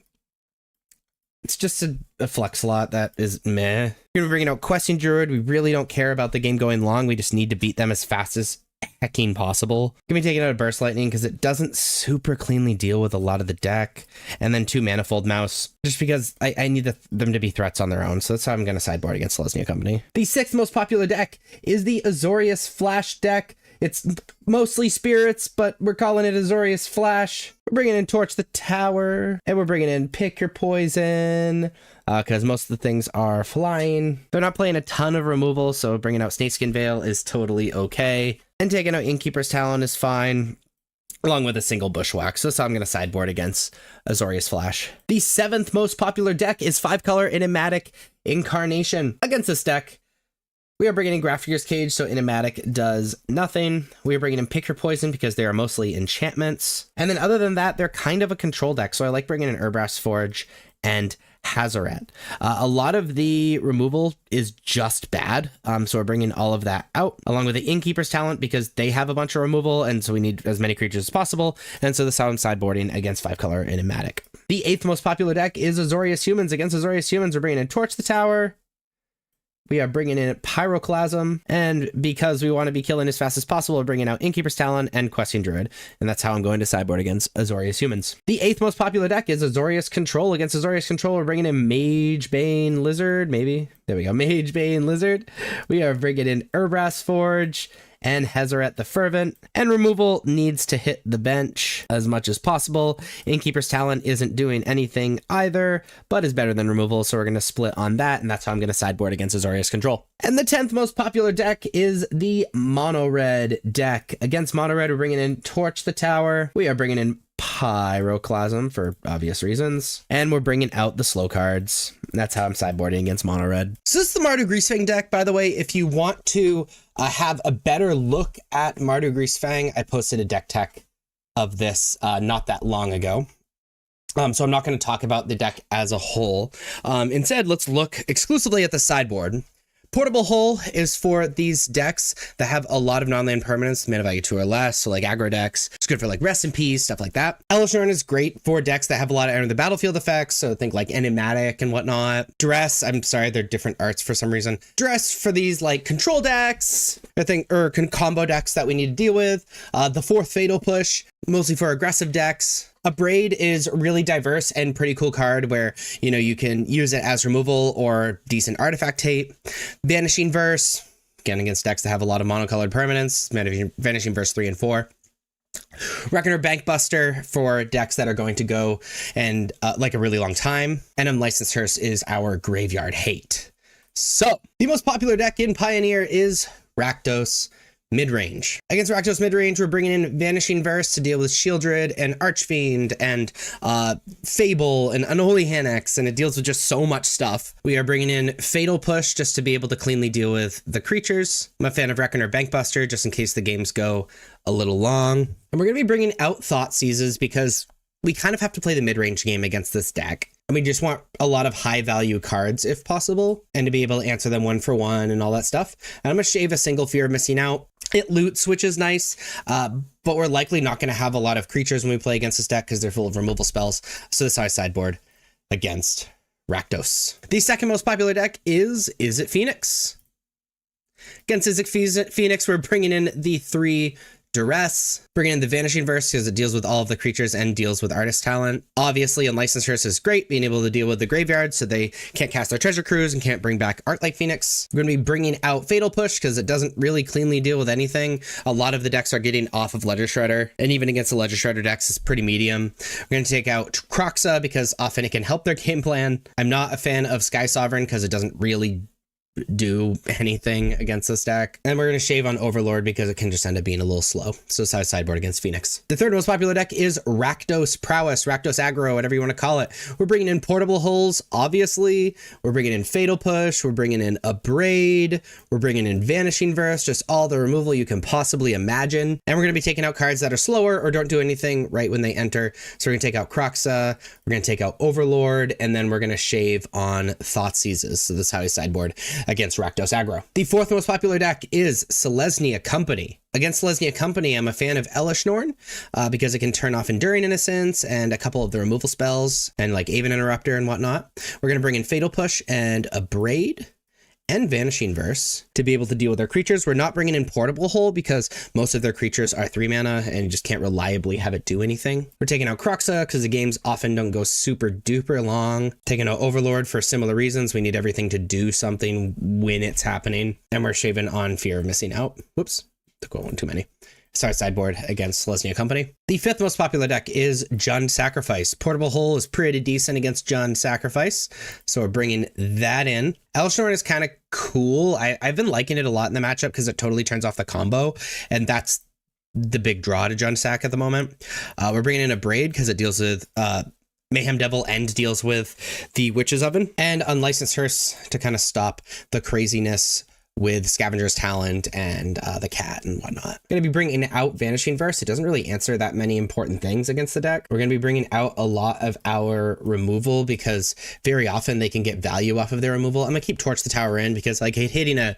[SPEAKER 1] It's just a flex slot that is meh. We're going to be bringing out Questing Druid. We really don't care about the game going long. We just need to beat them as fast as hecking possible. Gonna be taking out a Burst Lightning because it doesn't super cleanly deal with a lot of the deck, and then 2 Manifold Mouse just because I need them to be threats on their own. So that's how I'm gonna sideboard against Selesnya Company. The sixth most popular deck is the Azorius Flash deck. It's mostly spirits, but we're calling it Azorius Flash. We're bringing in Torch the Tower, and we're bringing in Pick Your Poison, because most of the things are flying. They're not playing a ton of removal, so bringing out Snakeskin Veil is totally okay. And taking out Innkeeper's Talent is fine, along with a single Bushwhack. So that's how I'm going to sideboard against Azorius Flash. The seventh most popular deck is 5-color Enigmatic Incarnation. Against this deck, we are bringing in Grafdigger's Cage, so Enigmatic does nothing. We are bringing in Pick Your Poison because they are mostly enchantments. And then other than that, they're kind of a control deck, so I like bringing in Urbrax Forge and Hazoret. A lot of the removal is just bad, so we're bringing all of that out, along with the Innkeeper's Talent because they have a bunch of removal, and so we need as many creatures as possible, and so this is how I'm sideboarding against 5-color Enigmatic. The eighth most popular deck is Azorius Humans. Against Azorius Humans, we're bringing in Torch the Tower, we are bringing in Pyroclasm, and because we want to be killing as fast as possible, we're bringing out Innkeeper's Talon and Questing Druid, and that's how I'm going to sideboard against Azorius Humans. The 8th most popular deck is Azorius Control. Against Azorius Control, we're bringing in Magebane Lizard, maybe? There we go, Magebane Lizard. We are bringing in Urbrass Forge, and Hezeret the Fervent, and removal needs to hit the bench as much as possible. Innkeeper's Talon isn't doing anything either, but is better than removal, so we're going to split on that, and that's how I'm going to sideboard against Azorius Control. And the 10th most popular deck is the Mono-Red deck. Against Mono-Red, we're bringing in Torch the Tower, we are bringing in Pyroclasm for obvious reasons, and we're bringing out the slow cards. That's how I'm sideboarding against Mono Red. So this is the Mardu Greasefang deck, by the way. If you want to have a better look at Mardu Greasefang, I posted a deck tech of this not that long ago. So I'm not going to talk about the deck as a whole. Instead, let's look exclusively at the sideboard. Portable Hull is for these decks that have a lot of non-land permanents, mana value 2 or less, so like aggro decks. It's good for like Rest in Peace, stuff like that. Elesh Norn is great for decks that have a lot of enter the battlefield effects, so think like Enigmatic and whatnot. Duress, I'm sorry, they're different arts for some reason. Duress for these like control decks, I think, or combo decks that we need to deal with. The 4th Fatal Push, mostly for aggressive decks. A Braid is really diverse and pretty cool card where, you know, you can use it as removal or decent artifact tape. Vanishing Verse, again, against decks that have a lot of monocolored permanents. Vanishing Verse 3 and 4. Reckoner Bankbuster for decks that are going to go and like a really long time. And Unlicensed Hearse is our Graveyard Hate. So, the most popular deck in Pioneer is Rakdos Midrange. Against Rakdos Midrange, we're bringing in Vanishing Verse to deal with Shieldred and Archfiend and Fable and Unholy Hanex, and it deals with just so much stuff. We are bringing in Fatal Push just to be able to cleanly deal with the creatures. I'm a fan of Reckoner Bankbuster just in case the games go a little long. And we're going to be bringing out Thought Seizes because we kind of have to play the mid-range game against this deck. And we just want a lot of high value cards if possible, and to be able to answer them 1 for 1 and all that stuff. And I'm going to shave a single Fear of Missing Out. It loots, which is nice, but we're likely not going to have a lot of creatures when we play against this deck because they're full of removal spells. So this is how I sideboard against Rakdos. The second most popular deck is Izzet Phoenix. Against Izzet Phoenix, we're bringing in the 3 Duress, bringing in the Vanishing Verse because it deals with all of the creatures and deals with Artist Talent. Obviously, Unlicensed Hearse is great, being able to deal with the graveyard so they can't cast their Treasure Cruise and can't bring back art like Phoenix. We're going to be bringing out Fatal Push because it doesn't really cleanly deal with anything. A lot of the decks are getting off of Ledger Shredder, and even against the Ledger Shredder decks, it's pretty medium. We're going to take out Kroxa because often it can help their game plan. I'm not a fan of Sky Sovereign because it doesn't really do anything against this deck. And we're going to shave on Overlord because it can just end up being a little slow. So it's how I sideboard against Phoenix. The third most popular deck is Rakdos Prowess, Rakdos Aggro, whatever you want to call it. We're bringing in Portable Hulls, obviously. We're bringing in Fatal Push. We're bringing in a Braid. We're bringing in Vanishing Verse, just all the removal you can possibly imagine. And we're going to be taking out cards that are slower or don't do anything right when they enter. So we're going to take out Kroxa. We're going to take out Overlord. And then we're going to shave on Thought Seizes. So this is how I sideboard against Rakdos Aggro. The fourth most popular deck is Selesnya Company. Against Selesnya Company, I'm a fan of Elesh Norn because it can turn off Enduring Innocence and a couple of the removal spells and like Aven Interrupter and whatnot. We're going to bring in Fatal Push and a Braid and Vanishing Verse to be able to deal with their creatures. We're not bringing in Portable Hull because most of their creatures are 3 mana and you just can't reliably have it do anything. We're taking out Kroxa because the games often don't go super duper long. Taking out Overlord for similar reasons. We need everything to do something when it's happening. And we're shaving on Fear of Missing Out. Whoops, took one too many. Start sideboard against Selesnya Company. The fifth most popular deck is Jund Sacrifice. Portable Hull is pretty decent against Jund Sacrifice, so we're bringing that in. Elesh Norn is kind of cool. I've been liking it a lot in the matchup because it totally turns off the combo, and that's the big draw to Jund Sac at the moment. We're bringing in a Braid because it deals with Mayhem Devil and deals with the Witch's Oven, and Unlicensed Hearse to kind of stop the craziness with Scavenger's Talent and the cat and whatnot. Going to be bringing out Vanishing Verse. It doesn't really answer that many important things against the deck. We're going to be bringing out a lot of our removal because very often they can get value off of their removal. I'm going to keep Torch the Tower in because like hitting a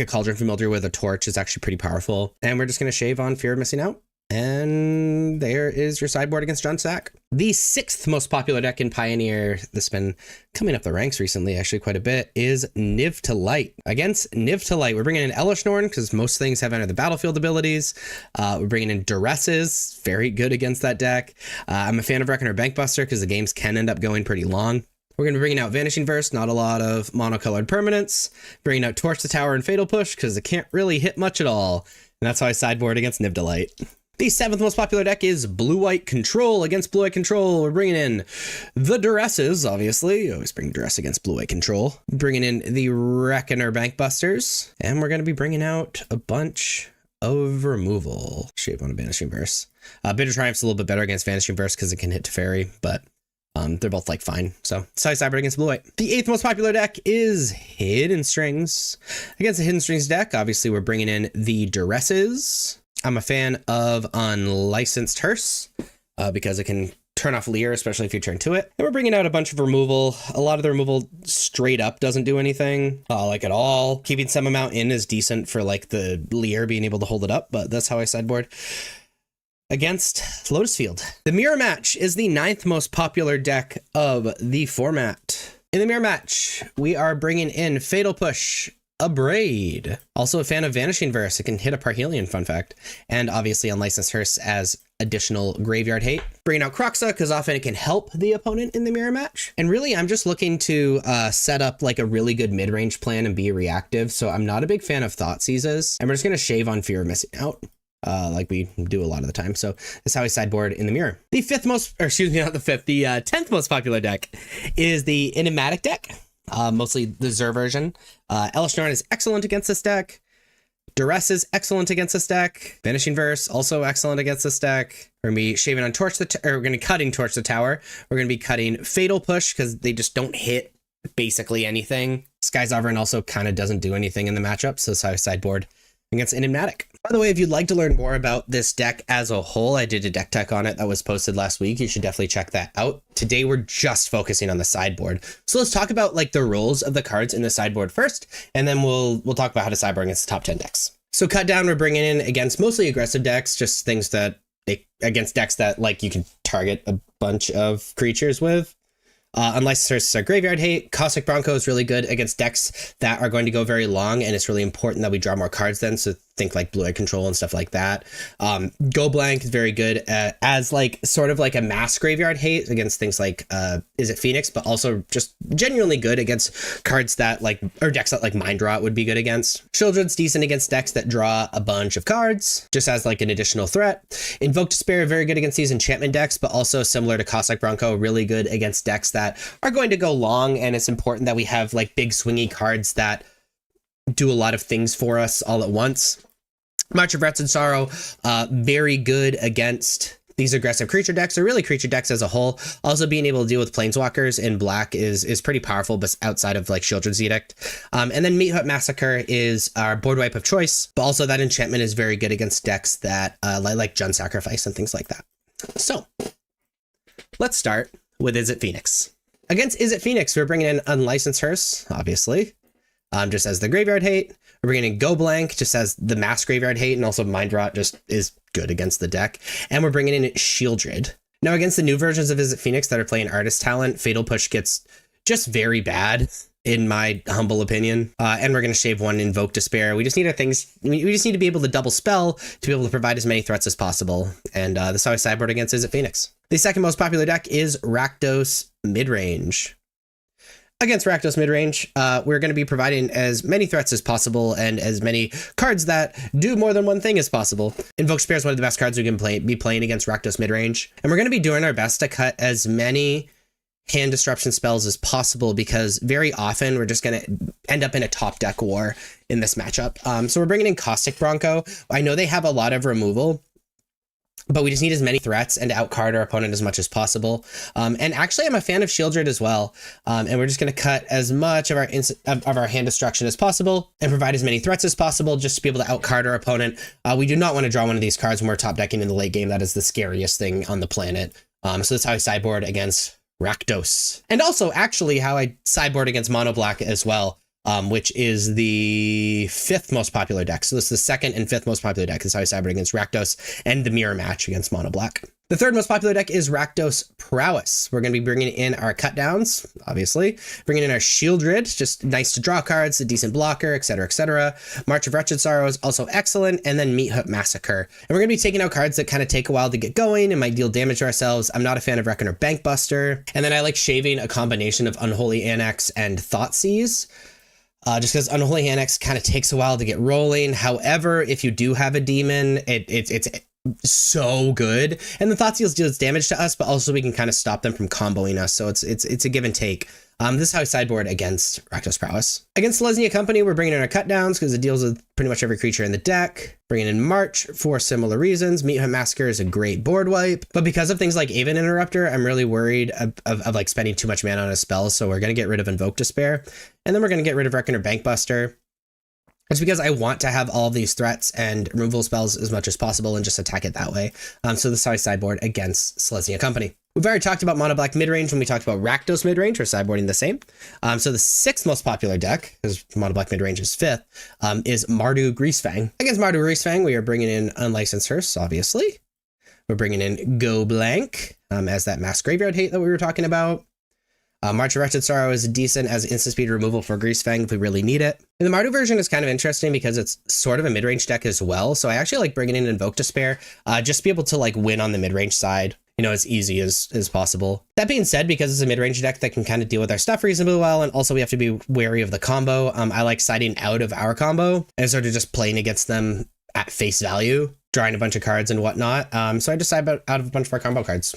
[SPEAKER 1] Cauldron Familiar with a Torch is actually pretty powerful. And we're just going to shave on Fear of Missing Out. And there is your sideboard against John Sack. The 6th most popular deck in Pioneer that's been coming up the ranks recently, actually quite a bit, is Niv to Light. Against Niv to Light, we're bringing in Elishnorn because most things have Enter the Battlefield abilities. We're bringing in Duresses, very good against that deck. I'm a fan of Reckoner Bankbuster because the games can end up going pretty long. We're going to be bringing out Vanishing Verse, not a lot of monocolored permanents. Bringing out Torch the Tower and Fatal Push because it can't really hit much at all. And that's how I sideboard against Niv to Light. The 7th most popular deck is Blue-White Control. Against Blue-White Control, we're bringing in the Duresses, obviously. You always bring Duress against Blue-White Control. Bringing in the Reckoner Bankbusters. And we're going to be bringing out a bunch of removal. Shape on a Vanishing Verse. Bitter Triumph's a little bit better against Vanishing Verse because it can hit Teferi, but they're both like fine. So sideboard against Blue-White. The 8th most popular deck is Hidden Strings. Against the Hidden Strings deck, obviously we're bringing in the Duresses. I'm a fan of Unlicensed Hearse because it can turn off Leer, especially if you turn to it. And we're bringing out a bunch of removal. A lot of the removal straight up doesn't do anything like at all. Keeping some amount in is decent for like the Leer being able to hold it up, but that's how I sideboard against Lotus Field. The Mirror Match is the 9th most popular deck of the format. In the Mirror Match, we are bringing in Fatal Push, Abrade. Also a fan of Vanishing Verse. It can hit a Parhelion, fun fact. And obviously Unlicensed Hearse as additional graveyard hate. Bringing out Croxa because often it can help the opponent in the Mirror Match. And really, I'm just looking to set up like a really good mid-range plan and be reactive. So I'm not a big fan of Thoughtseizes. And we're just going to shave on Fear of Missing Out. Like we do a lot of the time. So that's how I sideboard in the mirror. The 5th most, or excuse me, not the 5th, the 10th most popular deck is the Enigmatic deck. Mostly the Zur version. Elishnorn is excellent against this deck. Duress is excellent against this deck. Vanishing Verse, also excellent against this deck. We're going to be shaving on Torch we're going to be cutting Torch the Tower. We're going to be cutting Fatal Push because they just don't hit basically anything. Sky's Sovereign also kind of doesn't do anything in the matchup, so that's how I sideboard against Enigmatic. By the way, if you'd like to learn more about this deck as a whole, I did a deck tech on it that was posted last week. You should definitely check that out. Today, we're just focusing on the sideboard. So let's talk about like the rules of the cards in the sideboard first, and then we'll talk about how to sideboard against the top 10 decks. So cut down, we're bringing in against mostly aggressive decks, just things that against decks that like you can target a bunch of creatures with. Unlicensed Hearse is our graveyard hate. Cosmic Bronco is really good against decks that are going to go very long, and it's really important that we draw more cards then, so think like Blue-Eye Control and stuff like that. Go Blank is very good as like sort of like a mass graveyard hate against things like Is It Phoenix, but also just genuinely good against cards that like, or decks that like Mind Rot would be good against. Children's decent against decks that draw a bunch of cards, just as like an additional threat. Invoke Despair, very good against these enchantment decks, but also similar to Cosmic Bronco, really good against decks that are going to go long, and it's important that we have like big swingy cards that do a lot of things for us all at once. March of Wrath and Sorrow, very good against these aggressive creature decks, or really creature decks as a whole. Also being able to deal with planeswalkers in black is pretty powerful, but outside of like Children's Edict. And then Meat Hut Massacre is our board wipe of choice, but also that enchantment is very good against decks that like Jund Sacrifice and things like that. So let's start with Is It Phoenix. Against Is It Phoenix, we're bringing in Unlicensed Hearse, obviously, just as the graveyard hate. We're bringing in Go Blank just as the mass graveyard hate, and also Mind Rot just is good against the deck. And we're bringing in Shieldred. Now, against the new versions of Is It Phoenix that are playing Artist Talent, Fatal Push gets just very bad, in my humble opinion. And we're going to shave one Invoke Despair. We just need we just need to be able to double spell to be able to provide as many threats as possible. And that's how I sideboard against Is It Phoenix. The second most popular deck is Rakdos Midrange. Against Rakdos Midrange, we're going to be providing as many threats as possible and as many cards that do more than one thing as possible. Invoke Despair is one of the best cards we can be playing against Rakdos Midrange. And we're going to be doing our best to cut as many hand disruption spells as possible, because very often we're just going to end up in a top deck war in this matchup. So we're bringing in Caustic Bronco. I know they have a lot of removal, but we just need as many threats and to outcard our opponent as much as possible. And actually, I'm a fan of Shieldred as well. And we're just going to cut as much of our hand destruction as possible and provide as many threats as possible just to be able to outcard our opponent. We do not want to draw one of these cards when we're top decking in the late game. That is the scariest thing on the planet. So that's how I sideboard against Rakdos. And also, actually, how I sideboard against Mono Black as well. which is the 5th most popular deck. So this is the 2nd and 5th most popular deck. This is how I sideboard against Rakdos and the mirror match against Mono Black. The 3rd most popular deck is Rakdos Prowess. We're going to be bringing in our cut downs, obviously, bringing in our Shieldred, just nice to draw cards, a decent blocker, etc., etc. March of Wretched Sorrows, also excellent, and then Meat Hook Massacre. And we're going to be taking out cards that kind of take a while to get going and might deal damage to ourselves. I'm not a fan of Reckoner Bankbuster, and then I like shaving a combination of Unholy Annex and Thoughtseize. Just because Unholy Annex kind of takes a while to get rolling. However, if you do have a demon, it's so good, and the Thoughtseize deals damage to us, but also we can kind of stop them from comboing us. So it's a give and take. This is how I sideboard against Rakdos Prowess. Against Selesnya Company, we're bringing in our cut downs because it deals with pretty much every creature in the deck. Bringing in March for similar reasons. Meat Hook Massacre is a great board wipe, but because of things like Aven Interrupter, I'm really worried of like spending too much mana on a spell. So we're going to get rid of Invoke Despair, and then we're going to get rid of Reckoner Bankbuster. It's because I want to have all of these threats and removal spells as much as possible and just attack it that way. So this is how I sideboard against Selesnya Company. We've already talked about Mono Black midrange when we talked about Rakdos midrange. We're sideboarding the same. So the 6th most popular deck, because Mono Black midrange is 5th, is Mardu Greasefang. Against Mardu Greasefang, we are bringing in Unlicensed Hearse, obviously. We're bringing in Go Blank as that mass graveyard hate that we were talking about. March of Wretched Sorrow is decent as instant speed removal for Greasefang if we really need it. And the Mardu version is kind of interesting because it's sort of a mid-range deck as well. So I actually like bringing in Invoke Despair, just to be able to like win on the mid-range side, you know, as easy as possible. That being said, because it's a mid-range deck that can kind of deal with our stuff reasonably well, and also we have to be wary of the combo, I like siding out of our combo and sort of just playing against them at face value, drawing a bunch of cards and whatnot. So I just side out of a bunch of our combo cards.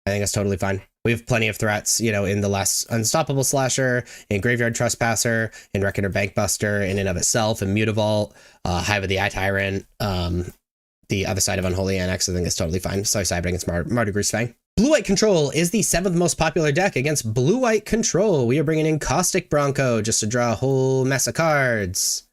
[SPEAKER 1] I think that's totally fine. We have plenty of threats, you know, in the last Unstoppable Slasher, in Graveyard Trespasser, in Reckoner Bankbuster, in and of itself, in Mutavault, Hive of the Eye Tyrant, the other side of Unholy Annex. I think it's totally fine. So I side against Mardu Greasefang. Blue-White Control is the 7th most popular deck against Blue-White Control. We are bringing in Caustic Bronco just to draw a whole mess of cards.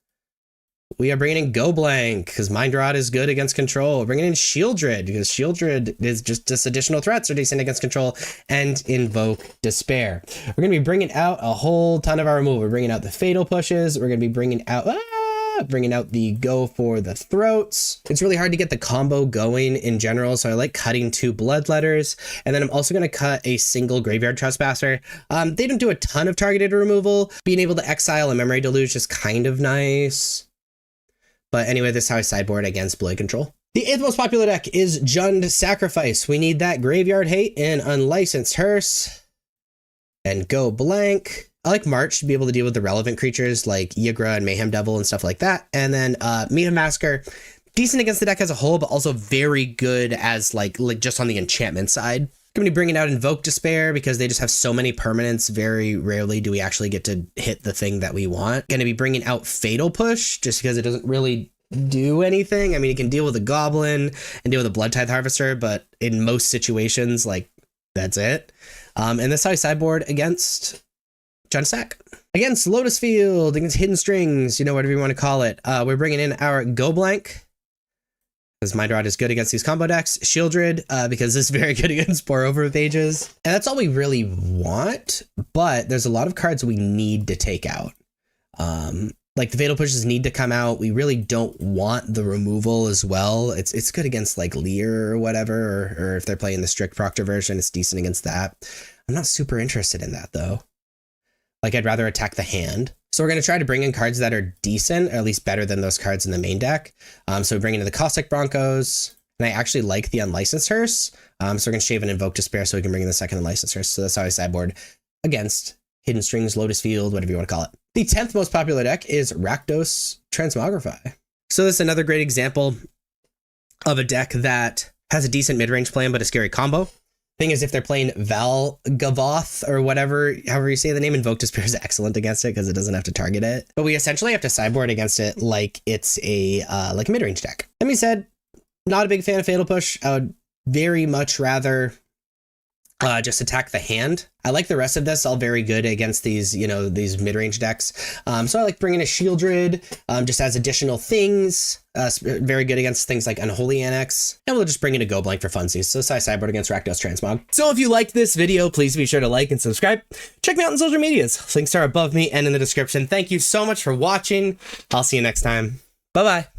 [SPEAKER 1] We are bringing in Go Blank because Mind Rot is good against control. We're bringing in Shieldred because Shieldred is just additional threats are decent against control, and Invoke Despair. We're going to be bringing out a whole ton of our removal. We're bringing out the Fatal Pushes. We're going to be bringing out the Go for the Throats. It's really hard to get the combo going in general, so I like cutting 2 Bloodletters, and then I'm also going to cut a single Graveyard Trespasser. They don't do a ton of targeted removal. Being able to exile a Memory Deluge is kind of nice. But anyway, this is how I sideboard against Blade Control. The 8th most popular deck is Jund Sacrifice. We need that Graveyard Hate and Unlicensed Hearse. And Go Blank. I like March to be able to deal with the relevant creatures like Yigra and Mayhem Devil and stuff like that. And then Meat Hook Massacre. Decent against the deck as a whole, but also very good as like just on the enchantment side. I'm going to be bringing out Invoke Despair because they just have so many permanents. Very rarely do we actually get to hit the thing that we want. Going to be bringing out Fatal Push just because it doesn't really do anything. I mean, it can deal with a Goblin and deal with a Blood Tithe Harvester, but in most situations, like, that's it. And this is how I sideboard against Jund Sac. Against Lotus Field, against Hidden Strings, you know, whatever you want to call it. We're bringing in our Go Blank because Mind Rot is good against these combo decks. Shieldred, because it's very good against Pour Over Pages. And that's all we really want, but there's a lot of cards we need to take out. Like the Fatal Pushes need to come out. We really don't want the removal as well. It's good against like Lear or whatever, or if they're playing the strict Proctor version, it's decent against that. I'm not super interested in that though. Like I'd rather attack the hand. So we're going to try to bring in cards that are decent, or at least better than those cards in the main deck. So we bring in the Caustic Broncos, and I actually like the Unlicensed Hearse. So we're going to shave and Invoke Despair so we can bring in the second Unlicensed Hearse. So that's how I sideboard against Hidden Strings, Lotus Field, whatever you want to call it. The 10th most popular deck is Rakdos Transmogrify. So this is another great example of a deck that has a decent mid-range plan, but a scary combo. Thing is, if they're playing Valgavoth or whatever, however you say the name, Invoke Despair is excellent against it because it doesn't have to target it. But we essentially have to sideboard against it like it's a mid-range deck. That being said, not a big fan of Fatal Push. I would very much rather just attack the hand. I like the rest of this, all very good against these, these mid-range decks. So I like bringing a Shieldred, just as additional things. Very good against things like Unholy Annex. And we'll just bring in a Go Blank for funsies. So Sideboard against Rakdos Transmog. So if you liked this video, please be sure to like and subscribe. Check me out on social medias. Links are above me and in the description. Thank you so much for watching. I'll see you next time. Bye-bye.